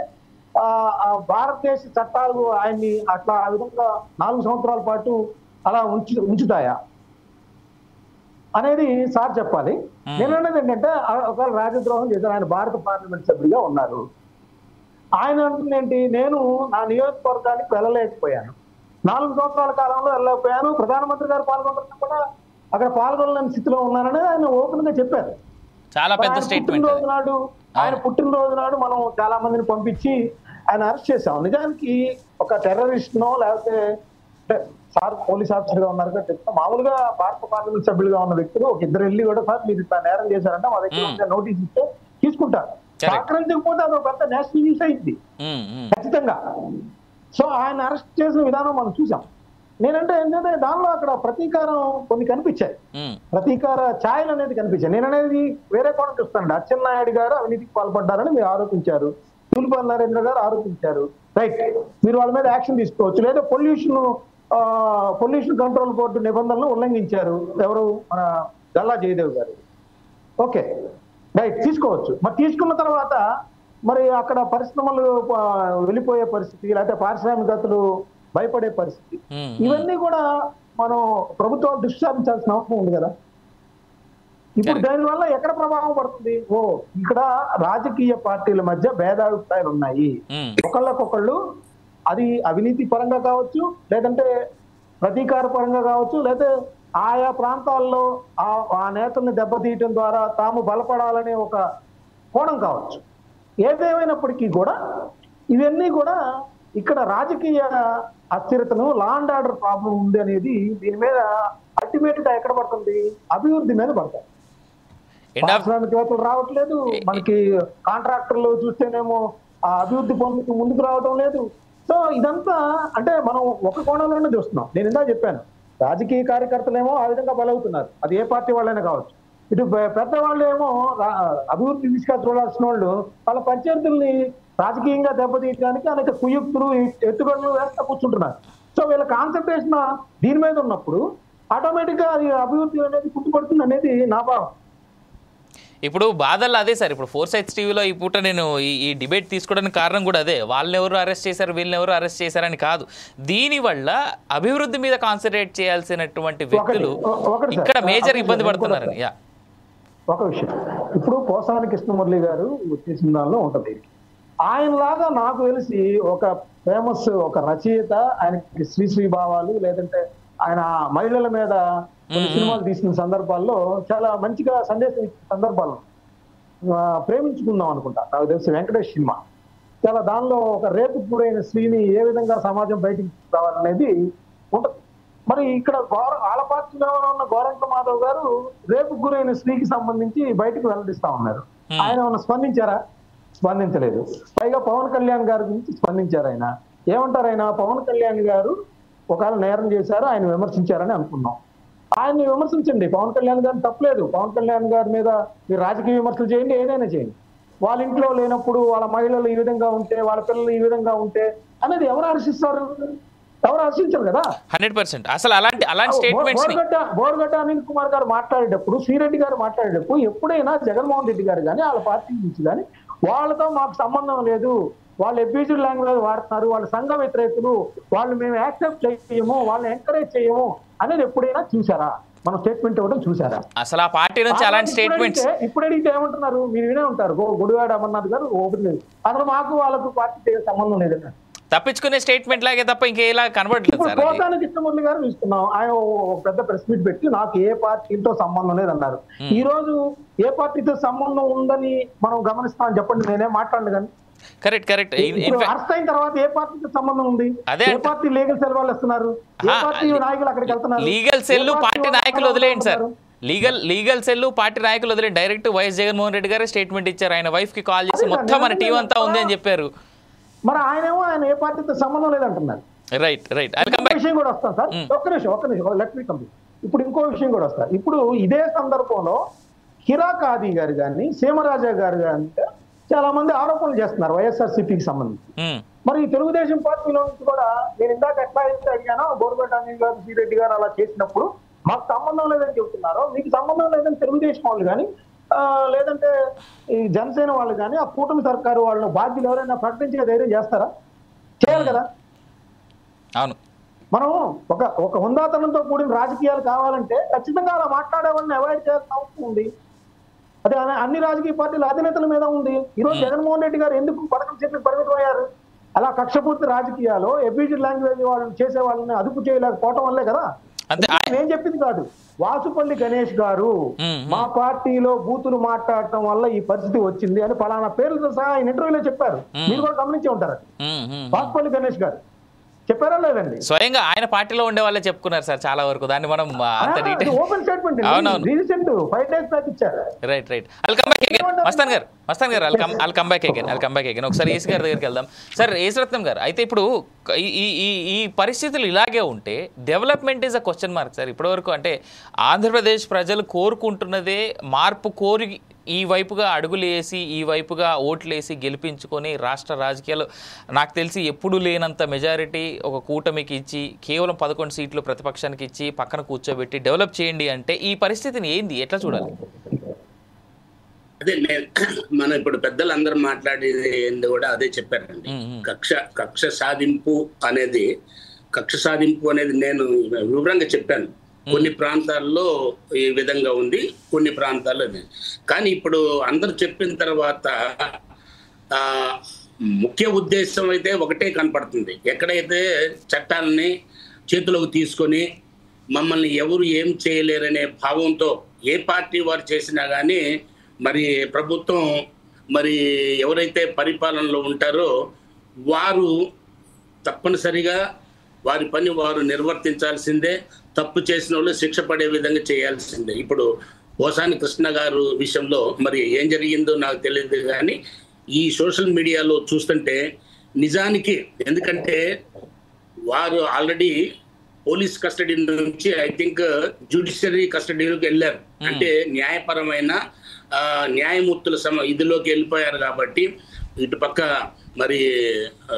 భారతదేశ చట్టాలు ఆయన్ని అట్లా ఆ విధంగా 4 సంవత్సరాల పాటు అలా ఉంచుతాయా అనేది సార్ చెప్పాలి. నేను అనేది ఏంటంటే ఒకవేళ రాజద్రోహం చేశారు, ఆయన భారత పార్లమెంట్ సభ్యుడిగా ఉన్నారు. ఆయన అంటుంది ఏంటి, నేను నా నియోజకవర్గానికి వెళ్ళలేకపోయాను, 4 సంవత్సరాల కాలంలో వెళ్ళలేకపోయాను, ప్రధానమంత్రి గారు పాల్గొంటున్నా కూడా అక్కడ పాల్గొనలేని స్థితిలో ఉన్నారనేది ఆయన ఓపెన్ గా చెప్పారు. చాలా పెద్ద స్టేట్మెంట్. ఆయన పుట్టినరోజు నాడు మనం చాలా మందిని పంపించి ఆయన అరెస్ట్ చేశాం. నిజానికి ఒక టెర్రరిస్ట్ నో లేకపోతే సార్ పోలీస్ ఆఫీసర్ గా ఉన్నారు కదా చెప్తా, మామూలుగా భారత పార్లమెంట్ సభ్యులుగా ఉన్న వ్యక్తులు ఒక 2 వెళ్ళి కూడా సార్ మీరు ఇట్లా నేరం చేశారంటే మా దగ్గర నోటీస్ ఇస్తే తీసుకుంటారు. సహకరించకపోతే అది ఒక పెద్ద నేషనల్ న్యూస్ అయింది ఖచ్చితంగా. సో ఆయన అరెస్ట్ చేసిన విధానం మనం చూసాం. నేనంటే ఏంటంటే దానిలో అక్కడ ప్రతీకారం కొన్ని కనిపించాయి, ప్రతీకార ఛాయలు అనేది కనిపించాయి. నేననేది వేరే కోణం చూస్తానండి. అచ్చెన్నాయుడు గారు అవినీతికి పాల్పడ్డారని మీరు ఆరోపించారు, ధూళిపాల్ నరేంద్ర గారు ఆరోపించారు, రైట్, మీరు వాళ్ళ మీద యాక్షన్ తీసుకోవచ్చు. లేదా పొల్యూషన్ కంట్రోల్ బోర్డు నిబంధనలు ఉల్లంఘించారు ఎవరు, మన గల్లా జయదేవ్ గారు, ఓకే రైట్, తీసుకోవచ్చు. మరి తీసుకున్న తర్వాత మరి అక్కడ పరిశ్రమలు వెళ్ళిపోయే పరిస్థితి, లేకపోతే పారిశ్రామికతలు భయపడే పరిస్థితి, ఇవన్నీ కూడా మనం ప్రభుత్వాలు దృష్టి సారించాల్సిన అవసరం ఉంది కదా. ఇప్పుడు దానివల్ల ఎక్కడ ప్రభావం పడుతుంది? ఇక్కడ రాజకీయ పార్టీల మధ్య భేదాభిప్రాయాలు ఉన్నాయి. ఒకళ్ళకొకళ్ళు అది అవినీతి పరంగా కావచ్చు, లేదంటే ప్రతీకార పరంగా కావచ్చు, లేదా ఆయా ప్రాంతాల్లో ఆ నేతల్ని దెబ్బతీయటం ద్వారా తాము బలపడాలనే ఒక కోణం కావచ్చు. ఏదేమైనప్పటికీ కూడా ఇవన్నీ కూడా ఇక్కడ రాజకీయ అస్థిరతను, లా అండ్ ఆర్డర్ ప్రాబ్లం ఉంది అనేది దీని మీద అల్టిమేట్ గా ఎక్కడ పడుతుంది, అభివృద్ధి మీద పడతాయి. పారిశ్రామికవేత్తలు రావట్లేదు, మనకి కాంట్రాక్టర్లు చూస్తేనేమో ఆ అభివృద్ధి పొందుకు ముందుకు రావడం లేదు. సో ఇదంతా అంటే మనం ఒక కోణంలోనే చూస్తున్నాం. నేను ఇందా చెప్పాను, రాజకీయ కార్యకర్తలేమో ఆ విధంగా బలవుతున్నారు, అది ఏ పార్టీ వాళ్ళైనా కావచ్చు. ఇటు పెద్దవాళ్ళు ఏమో అభివృద్ధి దిశగా చూడాల్సిన వాళ్ళు వాళ్ళ ప్రత్యర్థుల్ని రాజకీయంగా దెబ్బతీయడానికి అనేక కుయుక్తులు, ఎత్తుగడలు వేస్తా కూర్చుంటున్నారు. సో వీళ్ళ కాన్సన్ట్రేషన్ దీని మీద ఉన్నప్పుడు ఆటోమేటిక్ గా అది అభివృద్ధి అనేది పుట్టుపడుతుంది అనేది నా భావం. ఇప్పుడు బాధల్లో అదే సార్, ఇప్పుడు 4 Sides టీవీలో ఈ పూట నేను ఈ డిబేట్ తీసుకోవడానికి కారణం కూడా అదే. వాళ్ళని ఎవరు అరెస్ట్ చేశారు, వీళ్ళని ఎవరు అరెస్ట్ చేశారని కాదు, దీనివల్ల అభివృద్ధి మీద కాన్సన్ట్రేట్ చేయాల్సినటువంటి వ్యక్తులు ఇక్కడ మేజర్ ఇబ్బంది పడుతున్నారని. ఒక విషయం, ఇప్పుడు పోసాని కృష్ణమురళి గారు చేసిన దానిలో ఉంటది. ఆయనలాగా నాకు తెలిసి ఒక ఫేమస్ ఒక రచయిత, ఆయనకి శ్రీ భావాలు, లేదంటే ఆయన మహిళల మీద కొన్ని సినిమాలు తీసిన సందర్భాల్లో చాలా మంచిగా సందేశం ఇచ్చిన సందర్భాలు, ప్రేమించుకుందాం అనుకుంటా నాకు తెలిసి వెంకటేష్ సినిమా, చాలా దానిలో ఒక రేపుకు గురైన స్త్రీని ఏ విధంగా సమాజం బయటికి రావాలనేది ఉంటది. మరి ఇక్కడ వాళ్ళ పార్టీలో ఉన్న గోరంట్ల మాధవ్ గారు రేపుకు గురైన స్త్రీకి సంబంధించి బయటకు వెల్లడిస్తా ఉన్నారు. ఆయన ఏమన్నా స్పందించారా? స్పందించలేదు. పైగా పవన్ కళ్యాణ్ గారి గురించి స్పందించారు. ఆయన ఏమంటారు, ఆయన పవన్ కళ్యాణ్ గారు ఒకవేళ నేరం చేశారు, ఆయన విమర్శించారని అనుకున్నాం. ఆయన్ని విమర్శించండి, పవన్ కళ్యాణ్ గారిని తప్పలేదు. పవన్ కళ్యాణ్ గారి మీద మీరు రాజకీయ విమర్శలు చేయండి, ఏదైనా చేయండి. వాళ్ళ ఇంట్లో లేనప్పుడు వాళ్ళ మహిళలు ఈ విధంగా ఉంటే, వాళ్ళ పిల్లలు ఈ విధంగా ఉంటే అనేది ఎవరు హర్షిస్తారు? ఎవరు హర్షించారు కదా. 100% అసలు అలాంటి స్టేట్మెంట్స్ బోర్గడ్డ అనిల్ కుమార్ గారు మాట్లాడేటప్పుడు, శ్రీరెడ్డి గారు మాట్లాడేటప్పుడు ఎప్పుడైనా జగన్మోహన్ రెడ్డి గారు కానీ వాళ్ళ పార్టీ నుంచి కానీ వాళ్ళతో మాకు సంబంధం లేదు, వాళ్ళు అబ్యూజివ్ లాంగ్వేజ్ వాడుతున్నారు, వాళ్ళ సంఘ వ్యతిరేకులు, వాళ్ళు మేము యాక్సెప్ట్ చేయము, వాళ్ళని ఎంకరేజ్ చేయము అనేది ఎప్పుడైనా చూసారా? మన స్టేట్మెంట్ ఇవ్వడం చూసారా? అసలు ఆ పార్టీ నుంచి అలాంటి స్టేట్మెంట్స్ ఇప్పుడు అడిగితే ఏమంటున్నారు, మీరు వినే ఉంటారు, గుడివాడ అమర్నాథ్ గారు ఓపెన్ లేదు, అసలు మాకు వాళ్ళకు పార్టీ సంబంధం లేదన్నారు. తప్పించుకునే స్టేట్మెంట్ లాగే తప్ప ఇంకేలా కనబడలేదు సార్. పోసాని కృష్ణమురళి గారు చూస్తున్నాం, ఆయన పెద్ద ప్రెస్ మీట్ పెట్టి నాకు ఏ పార్టీతో సంబంధం లేదన్నారు. ఈ రోజు ఏ పార్టీతో సంబంధం ఉందని మనం గమనిస్తామని చెప్పండి, నేనేం మాట్లాడను కానీ. కరెక్ట్ అరెస్ట్ అయిన తర్వాత ఏ పార్టీతో సంబంధం ఉంది? ఏ పార్టీ లీగల్ సెల్ వాళ్ళు వస్తున్నారు? ఏ పార్టీ నాయకులు అక్కడికి వెళ్తున్నారు? లీగల్ సెల్ పార్టీ నాయకులు వదిలేయండి సార్, లీగల్ సెల్ పార్టీ నాయకులు వదిలేండి. డైరెక్ట్ వైఎస్ జగన్మోహన్ రెడ్డి గారే స్టేట్మెంట్ ఇచ్చారు. ఆయన వైఫ్ కి కాల్ చేసి మొత్తం మన టీం అంతా ఉంది అని చెప్పారు. మరి ఆయన ఏ పార్టీతో సంబంధం లేదంటున్నారు. రైట్ విషయం కూడా వస్తాను సార్, ఒక్క నిమిషం లెట్ మీ కంప్లీట్. ఇప్పుడు ఇంకో విషయం కూడా వస్తారు. ఇప్పుడు ఇదే సందర్భంలో హిరా కాదీ గారు కానీ, సీమరాజా గారు కానీ చాలా మంది ఆరోపణలు చేస్తున్నారు వైఎస్ఆర్సీపీకి సంబంధించి. మరి తెలుగుదేశం పార్టీలో నుంచి కూడా నేను ఇందాక ఎట్లా అయితే అడిగానో, బోర్గడ్డ అనిల్ గారు, శ్రీరెడ్డి గారు అలా చేసినప్పుడు మాకు సంబంధం లేదని చెబుతున్నారో, మీకు సంబంధం లేదని తెలుగుదేశం వాళ్ళు కానీ, లేదంటే ఈ జనసేన వాళ్ళు కానీ, ఆ కూటమి సర్కారు వాళ్ళు బాధ్యులు ఎవరైనా ప్రకటించే ధైర్యం చేస్తారా? చేయాలి కదా. అవును, మనం ఒక హుందాతనంతో కూడిన రాజకీయాలు కావాలంటే ఖచ్చితంగా అలా మాట్లాడే వాళ్ళని అవాయిడ్ చేయాల్సిన అవసరం ఉంది. అదే అన్ని రాజకీయ పార్టీల అధినేతల మీద ఉంది. ఈరోజు జగన్మోహన్ రెడ్డి గారు ఎందుకు పథకం చెప్పి పరిమితం అయ్యారు? అలా కక్షపూర్తి రాజకీయాలు, అబ్యూజివ్ లాంగ్వేజ్ వాళ్ళని చేసే వాళ్ళని అదుపు చేయలేకపోవటం వల్లే కదా. నేను చెప్పింది కాదు, వాసుపల్లి గణేష్ గారు మా పార్టీలో బూతులు మాట్లాడటం వల్ల ఈ పరిస్థితి వచ్చింది అని పలానా పేర్లతో సహా ఆయన ఇంటర్వ్యూలో చెప్పారు. మీరు కూడా గమనించి ఉంటారు. వాసుపల్లి గణేష్ గారు చెప్పారా లేదండి? స్వయంగా ఆయన పార్టీలో ఉండే వాళ్ళే చెప్పుకున్నారు సార్ చాలా వరకు. దాన్ని మనం అంత detail open statement recent 5 days back ఇచ్చారు. Right I'll come back again Mastan గారు ఐల్ కమ్ బ్యాక్ అగైన్ ఒకసారి ఏసీ గారి దగ్గరికి వెళ్దాం. సార్ ఏసరత్నం గారు, అయితే ఇప్పుడు ఈ పరిస్థితులు ఇలాగే ఉంటే development is a question mark sir. ఇప్పటివరకు అంటే ఆంధ్రప్రదేశ్ ప్రజలు కోరుకుంటున్నదే మార్పు కోరి ఈ వైపుగా అడుగులు వేసి, ఈ వైపుగా ఓట్లేసి గెలిపించుకొని రాష్ట్ర రాజకీయాలు నాకు తెలిసి ఎప్పుడు లేనంత మెజారిటీ ఒక కూటమికి ఇచ్చి, కేవలం 11 సీట్లు ప్రతిపక్షానికి ఇచ్చి పక్కన కూర్చోబెట్టి డెవలప్ చేయండి అంటే ఈ పరిస్థితిని ఏంది, ఎట్లా చూడాలి? అదే మన ఇప్పుడు పెద్దలందరూ మాట్లాడేది కూడా అదే చెప్పారండి. కక్ష సాధింపు అనేది నేను వివరంగా చెప్పాను. కొన్ని ప్రాంతాల్లో ఈ విధంగా ఉంది, కొన్ని ప్రాంతాల్లో కానీ ఇప్పుడు అందరు చెప్పిన తర్వాత ముఖ్య ఉద్దేశం అయితే ఒకటే కనపడుతుంది. ఎక్కడైతే చట్టాలని చేతిలోకి తీసుకొని మమ్మల్ని ఎవరు ఏం చేయలేరనే భావంతో ఏ పార్టీ వారు చేసినా కానీ మరి ప్రభుత్వం మరి ఎవరైతే పరిపాలనలో ఉంటారో వారు తప్పనిసరిగా వారి పని వారు నిర్వర్తించాల్సిందే. తప్పు చేసిన వాళ్ళు శిక్ష పడే విధంగా చేయాల్సిందే. ఇప్పుడు పోసాని కృష్ణ గారు విషయంలో మరి ఏం జరిగిందో నాకు తెలియదు, కానీ ఈ సోషల్ మీడియాలో చూస్తుంటే నిజానికి, ఎందుకంటే వారు ఆల్రెడీ పోలీస్ కస్టడీ నుంచి ఐ థింక్ జ్యుడిషియరీ కస్టడీలోకి వెళ్ళారు. అంటే న్యాయపరమైన న్యాయమూర్తుల ఇదిలోకి వెళ్ళిపోయారు. కాబట్టి ఇటుపక్క మరి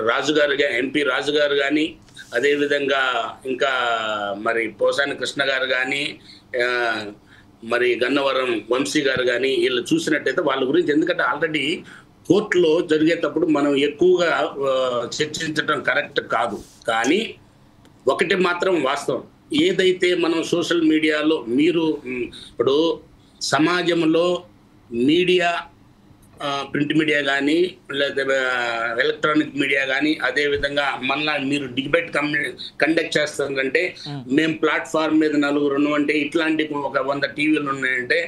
రాజు గారు ఎంపీ రాజు గారు కానీ, అదేవిధంగా ఇంకా మరి పోసాని కృష్ణ గారు కానీ, మరి గన్నవరం వంశీ గారు కానీ వీళ్ళు చూసినట్టయితే వాళ్ళ గురించి, ఎందుకంటే ఆల్రెడీ కోర్టులో జరిగేటప్పుడు మనం ఎక్కువగా చర్చించడం కరెక్ట్ కాదు. కానీ ఒకటి మాత్రం వాస్తవం, ఏదైతే మనం సోషల్ మీడియాలో మీరు ఇప్పుడు సమాజంలో మీడియా, ప్రింట్ మీడియా కానీ లేదా ఎలక్ట్రానిక్ మీడియా కానీ, అదేవిధంగా మళ్ళా మీరు డిబేట్ కండక్ట్ చేస్తారంటే మేము ప్లాట్ఫామ్ మీద 4 అంటే ఇట్లాంటి ఒక 100 టీవీలు ఉన్నాయంటే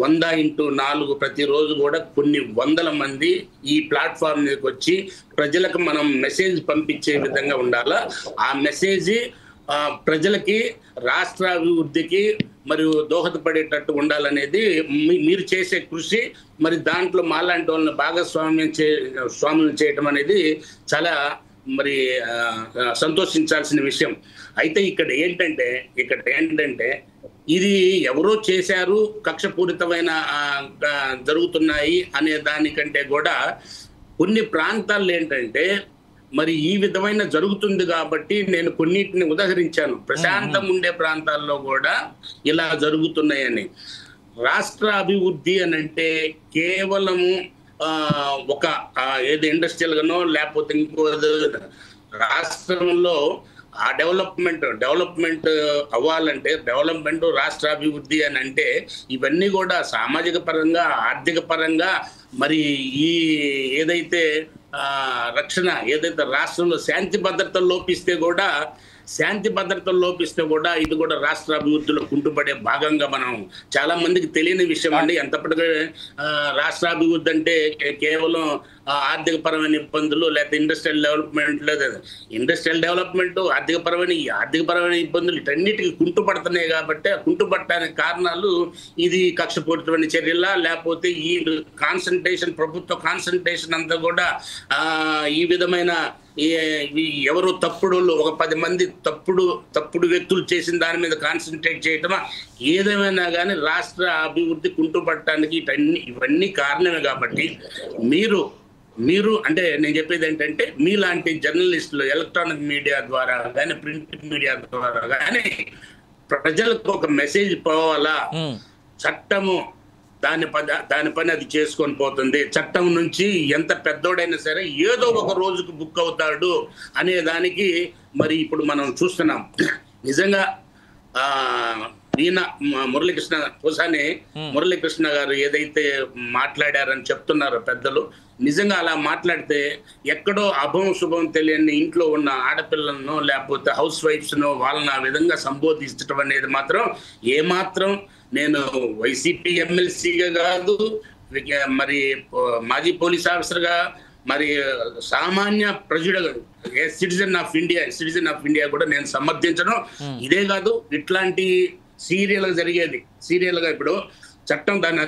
100x4 ప్రతిరోజు కూడా కొన్ని వందల మంది ఈ ప్లాట్ఫామ్ మీదకి వచ్చి ప్రజలకు మనం మెసేజ్ పంపించే విధంగా ఉండాలా. ఆ మెసేజ్ ప్రజలకి రాష్ట్ర అభివృద్ధికి మరియు దోహదపడేటట్టు ఉండాలనేది మీరు చేసే కృషి. మరి దాంట్లో మాలాంటి వాళ్ళని స్వాములు చేయటం అనేది చాలా మరి సంతోషించాల్సిన విషయం. అయితే ఇక్కడ ఏంటంటే ఇది ఎవరో చేశారు, కక్షపూరితమైన జరుగుతున్నాయి అనే దానికంటే కూడా కొన్ని ప్రాంతాల్లో ఏంటంటే మరి ఈ విధమైన జరుగుతుంది కాబట్టి నేను కొన్నిటిని ఉదాహరించాను. ప్రశాంతం ఉండే ప్రాంతాల్లో కూడా ఇలా జరుగుతున్నాయని. రాష్ట్ర అభివృద్ధి అని అంటే కేవలము ఒక ఏది ఇండస్ట్రియల్ గానో లేకపోతే ఇంకో రాష్ట్రంలో ఆ డెవలప్మెంట్ అవ్వాలంటే డెవలప్మెంట్ రాష్ట్ర అభివృద్ధి అని అంటే ఇవన్నీ కూడా సామాజిక పరంగా, ఆర్థిక పరంగా, మరి ఈ ఏదైతే రక్షణ, ఏదైతే రాష్ట్రంలో శాంతి భద్రతలు లోపిస్తే కూడా ఇది కూడా రాష్ట్ర అభివృద్ధిలో కుంటుపడే భాగంగా మనం చాలా మందికి తెలియని విషయం అండి. ఎంతప్పటికీ రాష్ట్ర అభివృద్ధి అంటే కేవలం ఆర్థిక పరమైన ఇబ్బందులు లేదా ఇండస్ట్రియల్ డెవలప్మెంట్ ఆర్థిక పరమైన ఇబ్బందులు వీటన్నిటికీ కుంటుపడుతున్నాయి. కాబట్టి ఆ కుంటుపడటానికి కారణాలు ఇది కక్షపూరితమైన చర్యల, లేకపోతే ఈ ప్రభుత్వ కాన్సన్ట్రేషన్ అంతా కూడా ఈ విధమైన ఎవరు తప్పుడు ఒక 10 మంది తప్పుడు వ్యక్తులు చేసిన దాని మీద కాన్సన్ట్రేట్ చేయటమా, ఏదేమైనా కానీ రాష్ట్ర అభివృద్ధి కుంటుపడటానికి ఇవన్నీ కారణమే. కాబట్టి మీరు అంటే నేను చెప్పేది ఏంటంటే మీలాంటి జర్నలిస్టులు ఎలక్ట్రానిక్ మీడియా ద్వారా కానీ, ప్రింట్ మీడియా ద్వారా కానీ ప్రజలకు ఒక మెసేజ్ పోవాలా. చట్టము దాని పని అది చేసుకొని పోతుంది. చట్టం నుంచి ఎంత పెద్దోడైనా సరే ఏదో ఒక రోజుకు బుక్ అవుతాడు అనే దానికి మరి ఇప్పుడు మనం చూస్తున్నాం. నిజంగా ఈయన మురళీకృష్ణ గారు ఏదైతే మాట్లాడారని చెప్తున్నారో పెద్దలు, నిజంగా అలా మాట్లాడితే ఎక్కడో అభం శుభం తెలియని ఇంట్లో ఉన్న ఆడపిల్లలను లేకపోతే హౌస్ వైఫ్స్ను వాళ్ళని ఆ విధంగా సంబోధించడం అనేది మాత్రం ఏమాత్రం, నేను వైసీపీ ఎమ్మెల్సీగా కాదు, మరి మాజీ పోలీస్ ఆఫీసర్గా, మరి సామాన్య ప్రజలుగా సిటిజన్ ఆఫ్ ఇండియా కూడా నేను సమర్థించను. ఇదే కాదు, ఇట్లాంటి సీరియల్గా ఇప్పుడు చట్టం దాన్ని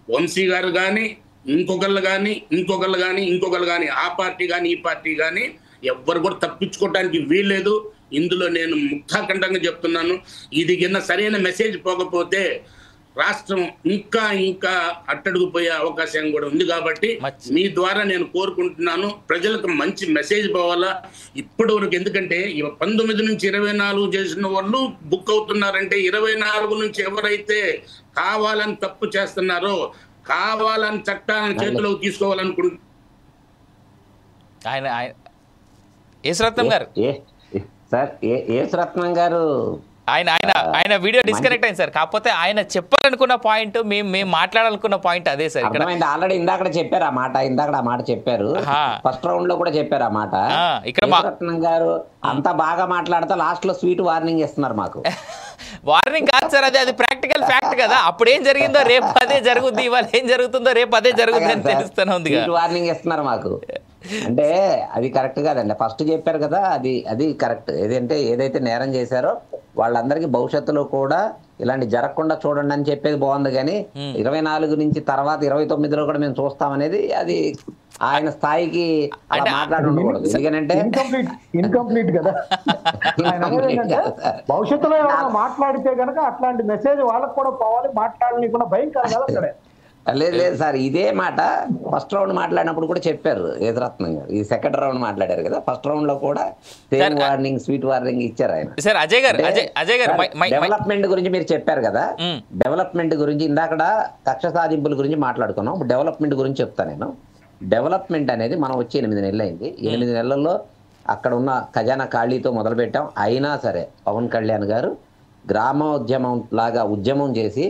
వంశీ గారు కానీ ఇంకొకళ్ళు కానీ ఆ పార్టీ కానీ ఈ పార్టీ కానీ ఎవ్వరు కూడా తప్పించుకోవటానికి వీల్లేదు. ఇందులో నేను ముక్తాకంఠంగా చెప్తున్నాను, ఇది కింద సరైన మెసేజ్ పోకపోతే రాష్ట్రం ఇంకా అట్టడుగుపోయే అవకాశం కూడా ఉంది. కాబట్టి మీ ద్వారా నేను కోరుకుంటున్నాను, ప్రజలకు మంచి మెసేజ్ పోవాలా. ఇప్పటి వరకు ఎందుకంటే 19 నుంచి 24 చేసిన వాళ్ళు బుక్ అవుతున్నారంటే 24 నుంచి ఎవరైతే కావాలని తప్పు చేస్తున్నారో, కావాలని చట్టాలను చేతిలోకి తీసుకోవాలనుకుంటున్నారు. యేసరత్నం గారు యేసరత్నం గారు ఆయన ఆయన ఆయన వీడియో డిస్కనెక్ట్ అయింది సార్. కాకపోతే ఆయన చెప్పాలనుకున్న పాయింట్ మేము మాట్లాడాలనుకున్న పాయింట్ అదే సార్. ఇక్కడ ఆల్రెడీ ఇందాక చెప్పారు ఆ మాట, ఆ మాట చెప్పారు, ఫస్ట్ రౌండ్ లో కూడా చెప్పారు ఆ మాట. ఇక్కడ రత్నం గారు అంత బాగా మాట్లాడితే లాస్ట్ లో స్వీట్ వార్నింగ్ ఇస్తున్నారు మాకు. వార్నింగ్ కాదు సార్, అది ప్రాక్టికల్ ఫ్యాక్ట్ కదా. అప్పుడు ఏం జరిగిందో రేపు అదే జరుగుద్ది, ఇవాళ ఏం జరుగుతుందో రేపు అదే జరుగుతుంది అని తెలుస్తూనే ఉంది. వార్నింగ్ ఇస్తున్నారు మాకు అంటే అది కరెక్ట్ కాదండి. ఫస్ట్ చెప్పారు కదా, అది కరెక్ట్. ఏదైతే నేరం చేశారో వాళ్ళందరికీ భవిష్యత్తులో కూడా ఇలాంటి జరగకుండా చూడండి అని చెప్పేది బాగుంది. కానీ 24 నుంచి తర్వాత 29లో కూడా మేము చూస్తామనేది అది ఆయన స్థాయికి మాట్లాడకూడదు. ఎందుకంటే ఇన్కంప్లీట్ కదా. భవిష్యత్తులో మాట్లాడితే కనుక అట్లాంటి మెసేజ్ వాళ్ళకు కూడా పోవాలి, మాట్లాడనీకుండా భయంకరం కదా అక్కడే. లేదు సార్, ఇదే మాట ఫస్ట్ రౌండ్ మాట్లాడినప్పుడు కూడా చెప్పారు యదురత్నం గారు. ఈ సెకండ్ రౌండ్ మాట్లాడారు కదా, ఫస్ట్ రౌండ్ లో కూడా సేమ్ వార్నింగ్, స్వీట్ వార్నింగ్ ఇచ్చారు ఆయన. డెవలప్మెంట్ గురించి మీరు చెప్పారు కదా, డెవలప్మెంట్ గురించి ఇందాక కక్ష సాధింపుల గురించి మాట్లాడుకున్నాం. డెవలప్మెంట్ గురించి చెప్తాను నేను. డెవలప్మెంట్ అనేది మనం వచ్చి 8 నెలలు అయింది. 8 నెలల్లో అక్కడ ఉన్న ఖజానా ఖాళీతో మొదలు పెట్టాం. అయినా సరే పవన్ కళ్యాణ్ గారు గ్రామోద్యమం లాగా ఉద్యమం చేసి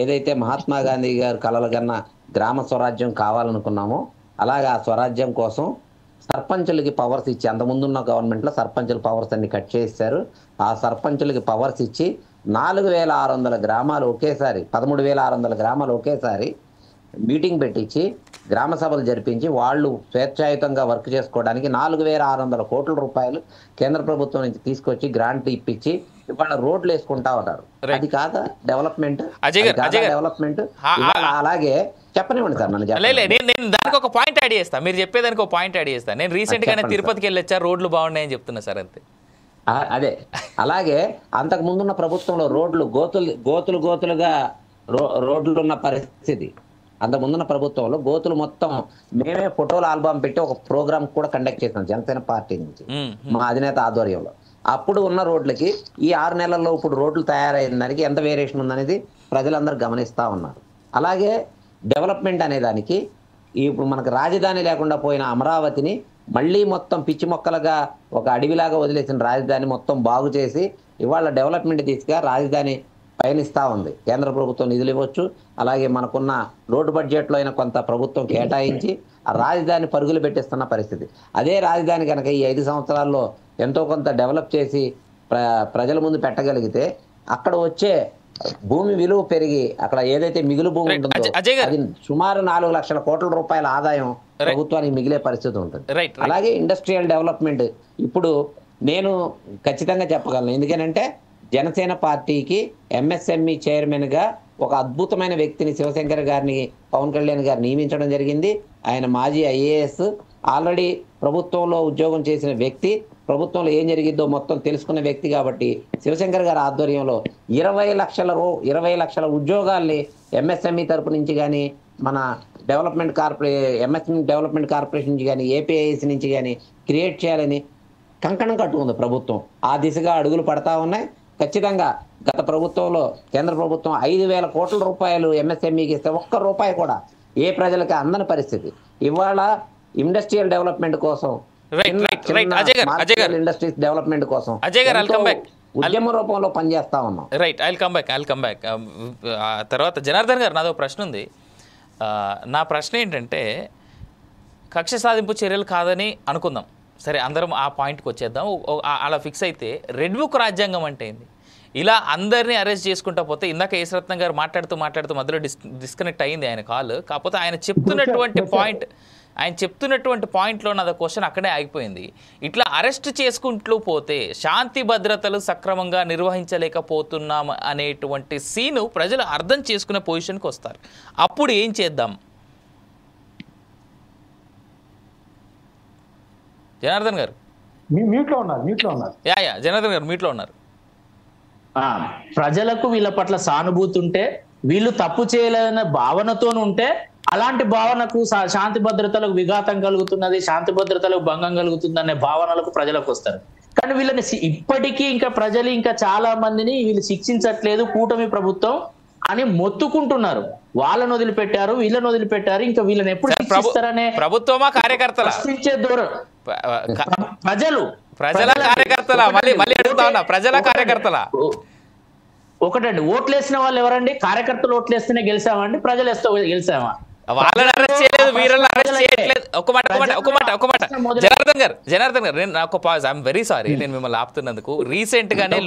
ఏదైతే మహాత్మా గాంధీ గారు కలలు కన్నా గ్రామ స్వరాజ్యం కావాలనుకున్నామో అలాగే ఆ స్వరాజ్యం కోసం సర్పంచులకి పవర్స్ ఇచ్చి, అంతకుముందున్న గవర్నమెంట్లో సర్పంచుల పవర్స్ అన్ని కట్ చేశారు. ఆ సర్పంచులకి పవర్స్ ఇచ్చి 4600 గ్రామాలు ఒకేసారి, 13600 గ్రామాలు ఒకేసారి మీటింగ్ పెట్టించి గ్రామ సభలు జరిపించి వాళ్ళు స్వేచ్ఛాయుతంగా వర్క్ చేసుకోవడానికి 4600 కోట్ల రూపాయలు కేంద్ర ప్రభుత్వం నుంచి తీసుకొచ్చి గ్రాంట్ ఇప్పించి ఇవాళ రోడ్లు వేసుకుంటా ఉన్నారు. అది కాదా డెవలప్మెంట్? డెవలప్మెంట్ అలాగే చెప్పనివ్వండి సార్. నేను దానికి ఒక పాయింట్ యాడ్ చేస్తా, మీరు చెప్పేదానికి ఒక పాయింట్ యాడ్ చేస్తా. నేను రీసెంట్ గానే తిరుపతికి వెళ్ళొచ్చా, రోడ్లు బాగున్నాయని చెప్తున్నా సార్ అంతే. అదే అలాగే అంతకు ముందున్న ప్రభుత్వంలో రోడ్లు గోతులుగా రోడ్లు ఉన్న పరిస్థితి. అంతకు ముందున్న ప్రభుత్వంలో గోతులు మొత్తం మేమే ఫోటోల ఆల్బమ్ పెట్టి ఒక ప్రోగ్రామ్ కూడా కండక్ట్ చేసాం జనసేన పార్టీ నుంచి మా అధినేత ఆధ్వర్యంలో. అప్పుడు ఉన్న రోడ్లకి ఈ 6 నెలల్లో ఇప్పుడు రోడ్లు తయారైన దానికి ఎంత వేరియేషన్ ఉందనేది ప్రజలందరూ గమనిస్తూ ఉన్నారు. అలాగే డెవలప్మెంట్ అనే దానికి ఇప్పుడు మనకు రాజధాని లేకుండా పోయిన అమరావతిని మళ్ళీ మొత్తం పిచ్చి మొక్కలుగా ఒక అడవిలాగా వదిలేసిన రాజధాని మొత్తం బాగు చేసి ఇవాళ డెవలప్మెంట్ తీసుగా రాజధాని పయనిస్తూ ఉంది. కేంద్ర ప్రభుత్వం నిధులు ఇవ్వచ్చు, అలాగే మనకున్న రోడ్డు బడ్జెట్లో అయినా కొంత ప్రభుత్వం కేటాయించి ఆ రాజధాని పరుగులు పెట్టిస్తున్న పరిస్థితి. అదే రాజధాని కనుక ఈ 5 సంవత్సరాల్లో ఎంతో కొంత డెవలప్ చేసి ప్రజల ముందు పెట్టగలిగితే అక్కడ వచ్చే భూమి విలువ పెరిగి అక్కడ ఏదైతే మిగులు భూమి ఉంటుందో అది సుమారు 4 లక్షల కోట్ల రూపాయల ఆదాయం ప్రభుత్వానికి మిగిలే పరిస్థితి ఉంటుంది. అలాగే ఇండస్ట్రియల్ డెవలప్మెంట్ ఇప్పుడు నేను ఖచ్చితంగా చెప్పగలను. ఎందుకనంటే జనసేన పార్టీకి ఎంఎస్ఎంఈ చైర్మన్ గా ఒక అద్భుతమైన వ్యక్తిని శివశంకర్ గారిని పవన్ కళ్యాణ్ గారు నియమించడం జరిగింది. ఆయన మాజీ ఐఏఎస్, ఆల్రెడీ ప్రభుత్వంలో ఉద్యోగం చేసిన వ్యక్తి, ప్రభుత్వంలో ఏం జరిగిద్దో మొత్తం తెలుసుకున్న వ్యక్తి. కాబట్టి శివశంకర్ గారి ఆధ్వర్యంలో 20 లక్షల ఉద్యోగాల్ని ఎంఎస్ఎంఈ తరపు నుంచి కానీ మన ఎంఎస్ఎంఈ డెవలప్మెంట్ కార్పొరేషన్ నుంచి కానీ ఏపీఐఎస్ నుంచి కానీ క్రియేట్ చేయాలని కంకణం కట్టుకుంది ప్రభుత్వం. ఆ దిశగా అడుగులు పడతా ఉన్నాయి. ఖచ్చితంగా గత ప్రభుత్వంలో కేంద్ర ప్రభుత్వం 5,000 కోట్ల రూపాయలు ఎంఎస్ఎంఈకి ఇస్తే ఒక్క రూపాయి కూడా ఏ ప్రజలకి అందని పరిస్థితి. ఇవాళ ఇండస్ట్రియల్ డెవలప్మెంట్ కోసం, ఇండస్ట్రీస్ డెవలప్మెంట్ కోసం ఉద్యమ రూపంలో పనిచేస్తా ఉన్నాం. Right, I'll come back. తర్వాత జనార్దన్ గారు, నాదో ప్రశ్న ఉంది. నా ప్రశ్న ఏంటంటే, కక్ష సాధింపు చర్యలు కాదని అనుకుందాం, సరే అందరం ఆ పాయింట్కి వచ్చేద్దాం. అలా ఫిక్స్ అయితే రెడ్ బుక్ రాజ్యాంగం అంటే ఏంది? ఇలా అందరినీ అరెస్ట్ చేసుకుంటా పోతే, ఇందాక యేసరత్నం గారు మాట్లాడుతూ మధ్యలో డిస్కనెక్ట్ అయ్యింది ఆయన కాల్. కాకపోతే ఆయన చెప్తున్నటువంటి పాయింట్లో నాది క్వశ్చన్ అక్కడే ఆగిపోయింది. ఇట్లా అరెస్ట్ చేసుకుంటూ పోతే శాంతి భద్రతలు సక్రమంగా నిర్వహించలేకపోతున్నాం అనేటువంటి సీను ప్రజలు అర్థం చేసుకునే పొజిషన్కి వస్తారు. అప్పుడు ఏం చేద్దాం? జనార్దన్ గారు మీట్లో ఉన్నారు. జనార్దన్ గారు మీట్లో ఉన్నారు. ప్రజలకు వీళ్ళ పట్ల సానుభూతి ఉంటే, వీళ్ళు తప్పు చేయలేదన్న భావనతో ఉంటే, అలాంటి భావనకు శాంతి భద్రతలకు విఘాతం కలుగుతున్నది, శాంతి భద్రతలకు భంగం కలుగుతుంది అనే భావనలకు ప్రజలకు వస్తారు. కానీ వీళ్ళని ఇప్పటికీ ఇంకా ప్రజలు ఇంకా చాలా మందిని వీళ్ళు శిక్షించట్లేదు కూటమి ప్రభుత్వం అని మొత్తుకుంటున్నారు. వాళ్ళని వదిలిపెట్టారు, వీళ్ళని వదిలిపెట్టారు, ఇంకా వీళ్ళని ఎప్పుడు శిక్షిస్తారనే ప్రభుత్వమా కార్యకర్తలు ప్రశ్నించే దూరం ప్రజలు ప్రజల కార్యకర్తల మళ్ళీ అడుగుతా ఉన్నా, ప్రజల కార్యకర్తల ఒకటండి, ఓట్లేసిన వాళ్ళు ఎవరండి? కార్యకర్తలు ఓట్లేస్తేనే గెలిచామండి, ప్రజలు వేస్తే గెలిచామా? వాళ్ళని అరెస్ట్ చేయలేదు, వీళ్ళని అరెస్ట్ చేయట్లేదు. ఒక మాట జనార్దన్ గారు, నేను నాకు పాజ్, ఐఎమ్ వెరీ సారీ నేను మిమ్మల్ని ఆపుతున్నందుకు. రీసెంట్ గానే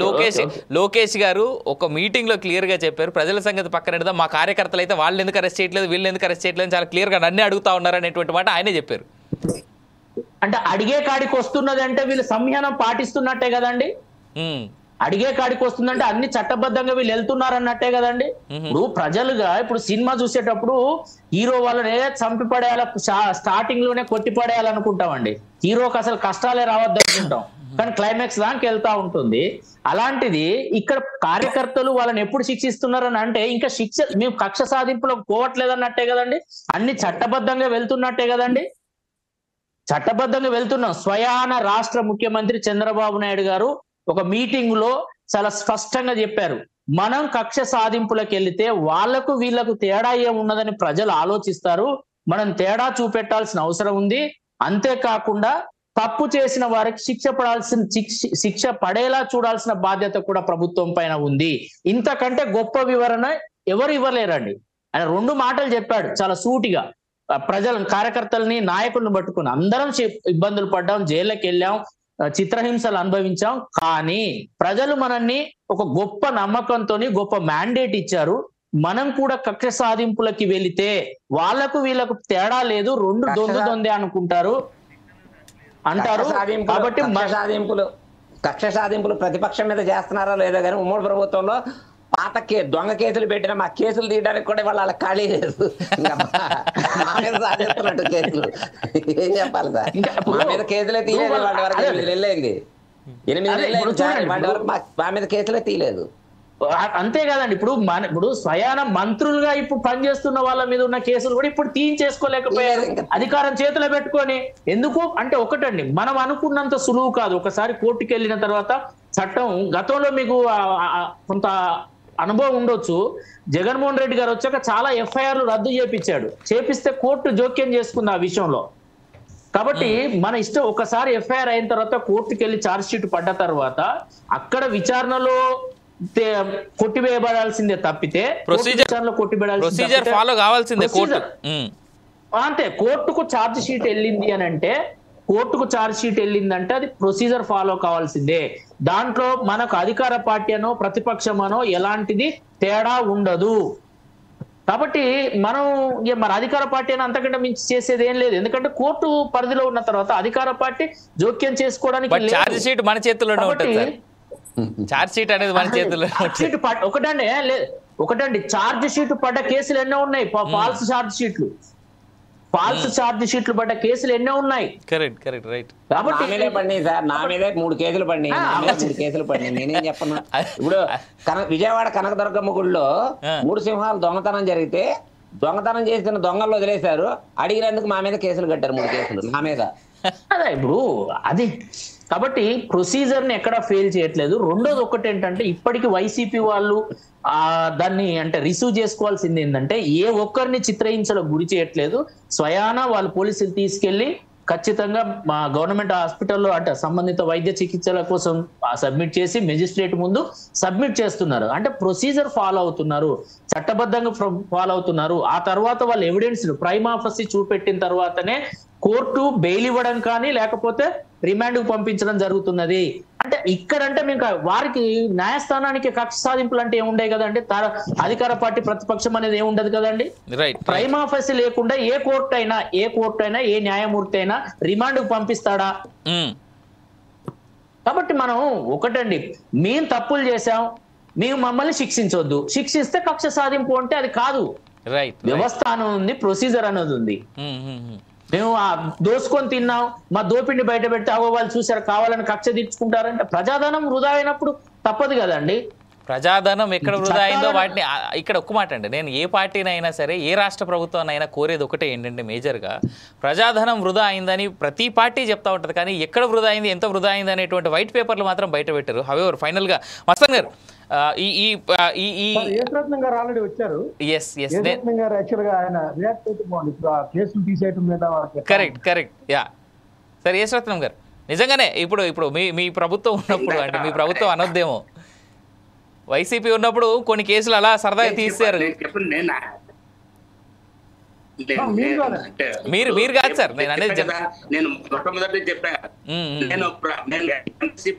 లోకేష్ గారు ఒక మీటింగ్ లో క్లియర్ గా చెప్పారు, ప్రజల సంగతి పక్కన మా కార్యకర్తలు అయితే వాళ్ళు ఎందుకు అరెస్ట్ చేయట్లేదు, వీళ్ళు ఎందుకు అరెస్ట్ చేయట్లేదు, చాలా క్లియర్ గా అన్ని అడుగుతా ఉన్నారు అనేటువంటి మాట ఆయనే చెప్పారు. అంటే అడిగే కాడికి వస్తున్నది అంటే వీళ్ళు సంయమనం పాటిస్తున్నట్టే కదండి. అడిగే కాడికి వస్తుందంటే అన్ని చట్టబద్ధంగా వీళ్ళు వెళ్తున్నారు అన్నట్టే కదండి. ఇప్పుడు ప్రజలుగా ఇప్పుడు సినిమా చూసేటప్పుడు హీరో వాళ్ళని చంపి పడేయాల, స్టార్టింగ్ లోనే కొట్టి పడేయాలనుకుంటామండి. హీరోకి అసలు కష్టాలే రావద్దు అనుకుంటాం, కానీ క్లైమాక్స్ దానికి వెళ్తా ఉంటుంది. అలాంటిది ఇక్కడ కార్యకర్తలు వాళ్ళని ఎప్పుడు శిక్షిస్తున్నారని అంటే ఇంకా మేము కక్ష సాధింపులకు పోవట్లేదన్నట్టే కదండి. అన్ని చట్టబద్ధంగా వెళ్తున్నట్టే కదండి. చట్టబద్ధంగా వెళ్తున్నాం. స్వయాన రాష్ట్ర ముఖ్యమంత్రి చంద్రబాబు నాయుడు గారు ఒక మీటింగ్ లో చాలా స్పష్టంగా చెప్పారు, మనం కక్ష సాధింపులకు వెళితే వాళ్లకు వీళ్లకు తేడా ఏమున్నదని ప్రజలు ఆలోచిస్తారు, మనం తేడా చూపెట్టాల్సిన అవసరం ఉంది. అంతేకాకుండా తప్పు చేసిన వారికి శిక్ష పడేలా చూడాల్సిన బాధ్యత కూడా ప్రభుత్వం పైన ఉంది. ఇంతకంటే గొప్ప వివరణ ఎవరు ఇవ్వలేరండి. ఆయన 2 మాటలు చెప్పాడు చాలా సూటిగా. కార్యకర్తల్ని నాయకులను పట్టుకుని అందరం ఇబ్బందులు పడ్డాం, జైళ్ళకి వెళ్ళాం, చిత్రహింసలు అనుభవించాం, కానీ ప్రజలు మనల్ని ఒక గొప్ప నమ్మకంతో గొప్ప మ్యాండేట్ ఇచ్చారు. మనం కూడా కక్ష సాధింపులకి వెళితే వాళ్లకు వీళ్ళకు తేడా లేదు, 2 దొందే అనుకుంటారు అంటారు. కాబట్టి కక్ష సాధింపులు ప్రతిపక్షం మీద చేస్తున్నారా లేదా కానీ ఉమ్మడి ప్రభుత్వంలో పాత దొంగ కేసులు పెట్టిన మా కేసులు తీయడానికి కూడా వాళ్ళ ఖాళీ లేదు. మా మీద సాధిస్తున్నట్టు కేసులు ఏం చెప్పాలి సార్? మా మీద కేసులే తీయలేదు, వాటి వరకు 8 నెలలైంది, 8 నెలలు వాటి వరకు మా మీద కేసులే తీయలేదు. అంతే కదండి. ఇప్పుడు స్వయాన మంత్రులుగా ఇప్పుడు పనిచేస్తున్న వాళ్ళ మీద ఉన్న కేసులు కూడా ఇప్పుడు తీయించేసుకోలేకపోయారు అధికారం చేతిలో పెట్టుకొని. ఎందుకు అంటే ఒకటండి, మనం అనుకున్నంత సులువు కాదు. ఒకసారి కోర్టుకు వెళ్ళిన తర్వాత చట్టం, గతంలో మీకు కొంత అనుభవం ఉండొచ్చు, జగన్మోహన్ రెడ్డి గారు వచ్చాక చాలా ఎఫ్ఐఆర్లు రద్దు చేపిస్తే కోర్టు జోక్యం చేసుకుంది ఆ విషయంలో. కాబట్టి మన ఇష్టం, ఒకసారి ఎఫ్ఐఆర్ అయిన తర్వాత కోర్టుకు వెళ్ళి ఛార్జ్ షీట్ పడ్డ తర్వాత అక్కడ విచారణలో కొట్టివేయబడాల్సిందే తప్పితే ప్రొసీజర్ ఫాలో కావాల్సిందే కోర్టు. అంతే. కోర్టుకు ఛార్జ్ షీట్ వెళ్ళింది అని అంటే, కోర్టుకు ఛార్జ్ షీట్ వెళ్ళిందంటే అది ప్రొసీజర్ ఫాలో కావాల్సిందే. దాంట్లో మనకు అధికార పార్టీ అనో ప్రతిపక్షమనో ఎలాంటిది తేడా ఉండదు. కాబట్టి మనం మరి అధికార పార్టీ అని అంతకంటే మించి చేసేది ఏం లేదు. ఎందుకంటే కోర్టు పరిధిలో ఉన్న తర్వాత అధికార పార్టీ జోక్యం చేసుకోవడానికి ఛార్జ్ షీట్ మన చేతుల్లోనే ఉంటుంది. ఛార్జ్ షీట్ అనేది మన చేతుల్లో. ఒకటండి ఛార్జ్ షీట్ పడ్డ కేసులు ఎన్నో ఉన్నాయి, ఫాల్స్ ఛార్జ్ షీట్లు పడ్డ కేసులు ఎన్నో ఉన్నాయి. Correct right. కాబట్టి నా మీదే 3 కేసులు పడినాయి. నేనేం చెప్పను. ఇప్పుడు విజయవాడ కనకదుర్గమ్మ గుడిలో 3 సింహాలు దొంగతనం జరిగితే దొంగతనం చేసిన దొంగలు వదిలేశారు, అడిగినందుకు మా మీద కేసులు కట్టారు, 3 కేసులు నా మీద. అదే ఇప్పుడు అది. కాబట్టి ప్రొసీజర్ ని ఎక్కడా ఫెయిల్ చేయట్లేదు. రెండోది ఒకటి ఏంటంటే, ఇప్పటికీ వైసీపీ వాళ్ళు దాన్ని అంటే రిసీవ్ చేసుకోవాల్సింది ఏంటంటే, ఏ ఒక్కరిని చిత్రహింసలకు గురి చేయట్లేదు. స్వయాన వాళ్ళు పోలీసులు తీసుకెళ్లి ఖచ్చితంగా మా గవర్నమెంట్ హాస్పిటల్లో అంటే సంబంధిత వైద్య చికిత్సల కోసం సబ్మిట్ చేసి మెజిస్ట్రేట్ ముందు సబ్మిట్ చేస్తున్నారు. అంటే ప్రొసీజర్ ఫాలో అవుతున్నారు, చట్టబద్ధంగా ఫాలో అవుతున్నారు. ఆ తర్వాత వాళ్ళు ఎవిడెన్స్ ప్రైమా ఫసి చూపెట్టిన తర్వాతనే కోర్టు బెయిల్ ఇవ్వడం కానీ లేకపోతే రిమాండ్ కు పంపించడం జరుగుతున్నది. అంటే ఇక్కడంటే మీకు వారికి న్యాయస్థానానికి కక్ష సాధింపులు అంటే ఏముండే కదండి, అధికార పార్టీ ప్రతిపక్షం అనేది ఏముండదు కదండి. ప్రైమా ఫసి లేకుండా ఏ కోర్టు అయినా ఏ న్యాయమూర్తి అయినా రిమాండ్ కు పంపిస్తాడా? కాబట్టి మనం ఒకటండి, మేము తప్పులు చేశాం, మేము మమ్మల్ని శిక్షించొద్దు, శిక్షిస్తే కక్ష సాధింపు అంటే అది కాదు. వ్యవస్థ అనేది ఉంది, ప్రొసీజర్ అనేది ఉంది. మేము దోసుకొని తిన్నాం, మా దోపిడిని బయట పెడితే వాళ్ళు చూసారు కావాలని కక్ష తీర్చుకుంటారంటే ప్రజాధనం వృధా అయినప్పుడు తప్పదు కదండి. ప్రజాధనం ఎక్కడ వృధా అయిందో వాటిని ఇక్కడ ఒక్క మాట అండి, నేను ఏ పార్టీనైనా సరే ఏ రాష్ట్ర ప్రభుత్వాన్ని అయినా కోరేది ఒకటే ఏంటంటే, మేజర్గా ప్రజాధనం వృధా అయిందని ప్రతి పార్టీ చెప్తా ఉంటుంది, కానీ ఎక్కడ వృధా అయింది, ఎంత వృధా అయింది అనేటువంటి వైట్ పేపర్లు మాత్రం బయట పెట్టారు. హవెవర్ ఫైనల్గా మస్తాన్ గారు కరెక్ట్ యా సార్ యశ్రత్నం గారు నిజంగానే ఇప్పుడు ఇప్పుడు మీ ప్రభుత్వం ఉన్నప్పుడు అంటే మీ ప్రభుత్వం అనొద్దేమో, వైసీపీ ఉన్నప్పుడు కొన్ని కేసులు అలా సరదాగా తీశారు. మీరు కాదు సార్, నేను అనేది నేను మొట్టమొదటి చెప్పా, నేను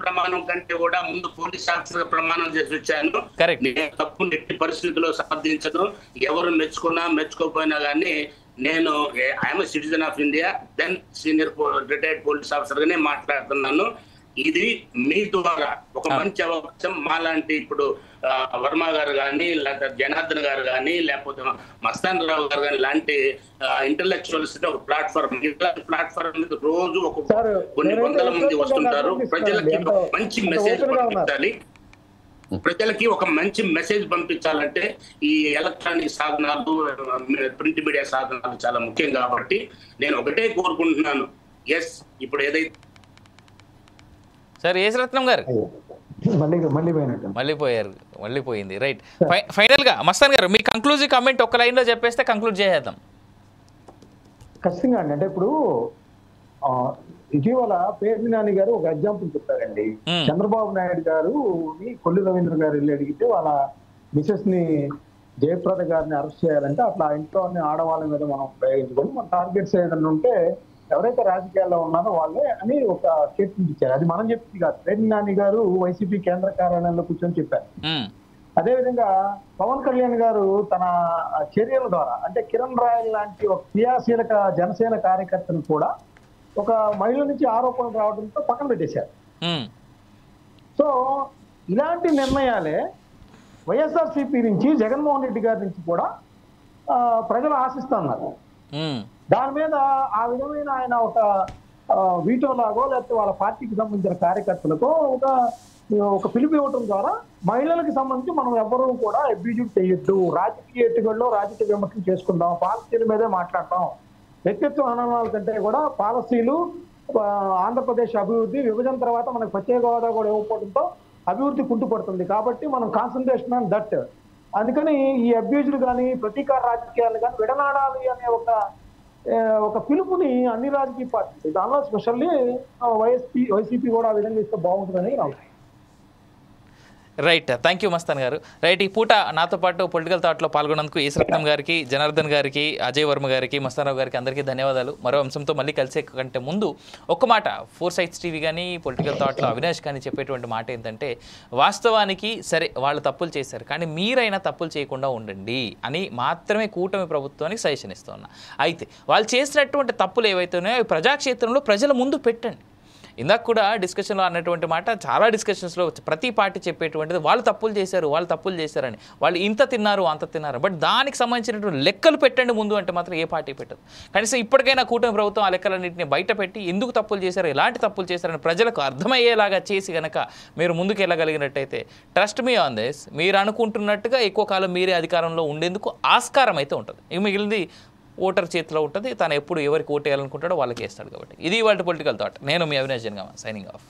ప్రమాణం కంటే కూడా ముందు పోలీస్ ఆఫీసర్ ప్రమాణం చేసి వచ్చాను. నేను తప్పు నెట్టి పరిస్థితుల్లో సమర్థించను. ఎవరు మెచ్చుకున్నా మెచ్చుకోకపోయినా కానీ నేను I'm citizen of India, then senior retired police officer గానే మాట్లాడుతున్నాను. ఇది మీ ద్వారా ఒక మంచి అవకాశం మాలాంటి ఇప్పుడు వర్మ గారు కానీ, లేకపోతే జనార్దన్ గారు కానీ, లేకపోతే మస్తాన్ రావు గారు కానీ లాంటి ఇంటలెక్చువల్స్ ఒక ప్లాట్ఫామ్, ఇలాంటి ప్లాట్ఫామ్ మీద రోజు కొన్ని వందల మంది వస్తుంటారు. ప్రజలకి మంచి మెసేజ్ పంపించాలి. ప్రజలకి ఒక మంచి మెసేజ్ పంపించాలంటే ఈ ఎలక్ట్రానిక్ సాధనాలు, ప్రింట్ మీడియా సాధనాలు చాలా ముఖ్యం. కాబట్టి నేను ఒకటే కోరుకుంటున్నాను, ఎస్ ఇప్పుడు ఏదైతే సార్ యేసరత్నం గారు మళ్ళీ పోయింది. రైట్, ఫైనల్ గా మస్తాన్ గారు మీ కంక్లూజివ్ కామెంట్ ఒక లైన్ లో చెప్పేస్తే కంక్లూడ్ చేసేద్దాం. ఖచ్చితంగా అండి. అంటే ఇప్పుడు ఇటీవల పేర్ని నాని గారు ఒక ఎగ్జాంపుల్ చెప్పారండి. చంద్రబాబు నాయుడు గారు కొల్లి రవీంద్ర గారు వెళ్ళి అడిగితే వాళ్ళ మిసెస్ ని జయప్రద గారిని అరెస్ట్ చేయాలంటే అట్లా ఇంట్లో ఆడవాళ్ళ మీద మనం ప్రయోగించుకొని మన టార్గెట్స్ ఏదైనా ఉంటే ఎవరైతే రాజకీయాల్లో ఉన్నారో వాళ్ళే అని ఒక స్టేట్మెంట్ ఇచ్చారు. అది మనం చెప్పింది కాదు, పేర్ని నాని గారు వైసీపీ కేంద్ర కార్యాలయంలో కూర్చొని చెప్పారు. అదేవిధంగా పవన్ కళ్యాణ్ గారు తన చర్యల ద్వారా అంటే కిరణ్ రాయల్ లాంటి ఒక క్రియాశీలక జనసేన కార్యకర్తను కూడా ఒక మహిళ నుంచి ఆరోపణలు రావడంతో పక్కన పెట్టేశారు. సో ఇలాంటి నిర్ణయాలే వైఎస్ఆర్సీపీ నుంచి జగన్మోహన్ రెడ్డి గారి నుంచి కూడా ప్రజలు ఆశిస్తున్నారు. దాని మీద ఆ విధమైన ఆయన ఒక వీటో లాగో లేకపోతే వాళ్ళ పార్టీకి సంబంధించిన కార్యకర్తలతో ఒక పిలుపు ఇవ్వటం ద్వారా మహిళలకు సంబంధించి మనం ఎవరూ కూడా అబ్యూజ్ చేయొద్దు, రాజకీయ ఎత్తుగడలో రాజకీయ విమర్శలు చేసుకుందాం, పాలసీల మీదే మాట్లాడటం, వ్యక్తిత్వ హననాల కంటే కూడా పాలసీలు, ఆంధ్రప్రదేశ్ అభివృద్ధి, విభజన తర్వాత మనకు ప్రత్యేక హోదా కూడా ఇవ్వకపోవడంతో అభివృద్ధి కుంటుపడుతుంది. కాబట్టి మనం కాన్సన్ట్రేషన్ ఆన్ దట్. అందుకని ఈ అబ్యూజులు కానీ ప్రతీకార రాజకీయాలు కానీ విడనాడాలి అనే ఒక పిలుపుని అన్ని రాజకీయ పార్టీలు, దానిలో స్పెషల్లీ వైసీపీ కూడా ఆ విధంగా ఇస్తే బాగుంటుందని నాకు. రైట్, థ్యాంక్ యూ మస్తాన్ గారు. రైట్, ఈ పూట నాతో పాటు పొలిటికల్ థాట్లో పాల్గొన్నందుకు యేసరత్నం గారికి, జనార్దన్ గారికి, అజయ్ వర్మ గారికి, మస్తానరావు గారికి అందరికీ ధన్యవాదాలు. మరో అంశంతో మళ్ళీ కలిసే కంటే ముందు ఒక్క మాట, 4 Sides టీవీ కానీ పొలిటికల్ థాట్లో అవినాష్ కానీ చెప్పేటువంటి మాట ఏంటంటే, వాస్తవానికి సరే వాళ్ళు తప్పులు చేశారు కానీ మీరైనా తప్పులు చేయకుండా ఉండండి అని మాత్రమే కూటమి ప్రభుత్వానికి సజెషన్ ఇస్తున్నా. అయితే వాళ్ళు చేసినటువంటి తప్పులు ఏవైతే ఉన్నాయో అవి ప్రజాక్షేత్రంలో ప్రజల ముందు పెట్టండి. ఇందాక కూడా డిస్కషన్లో అన్నటువంటి మాట, చాలా డిస్కషన్స్లో ప్రతి పార్టీ చెప్పేటువంటిది వాళ్ళు తప్పులు చేశారని, వాళ్ళు ఇంత తిన్నారు అంత తిన్నారు, బట్ దానికి సంబంధించినటువంటి లెక్కలు పెట్టండి ముందు అంటే మాత్రం ఏ పార్టీ పెట్టదు. కనీసం ఇప్పటికైనా కూటమి ప్రభుత్వం ఆ లెక్కలన్నింటినీ బయట పెట్టి ఎందుకు తప్పులు చేశారు, ఎలాంటి తప్పులు చేశారని ప్రజలకు అర్థమయ్యేలాగా చేసి కనుక మీరు ముందుకు వెళ్ళగలిగినట్టయితే ట్రస్ట్ మీ ఆన్ దిస్, మీరు అనుకుంటున్నట్టుగా ఎక్కువ కాలం మీరే అధికారంలో ఉండేందుకు ఆస్కారం అయితే ఉంటుంది. ఇక మిగిలింది ఓటర్ చేతిలో ఉంటుంది, తను ఎప్పుడు ఎవరికి ఓటు వేయాలనుకుంటాడో వాళ్ళకి వేస్తాడు. కాబట్టి ఇది వాళ్ళ పొలిటికల్ థాట్. నేను మీ అవినాష్ జనగామ, సైనింగ్ ఆఫ్.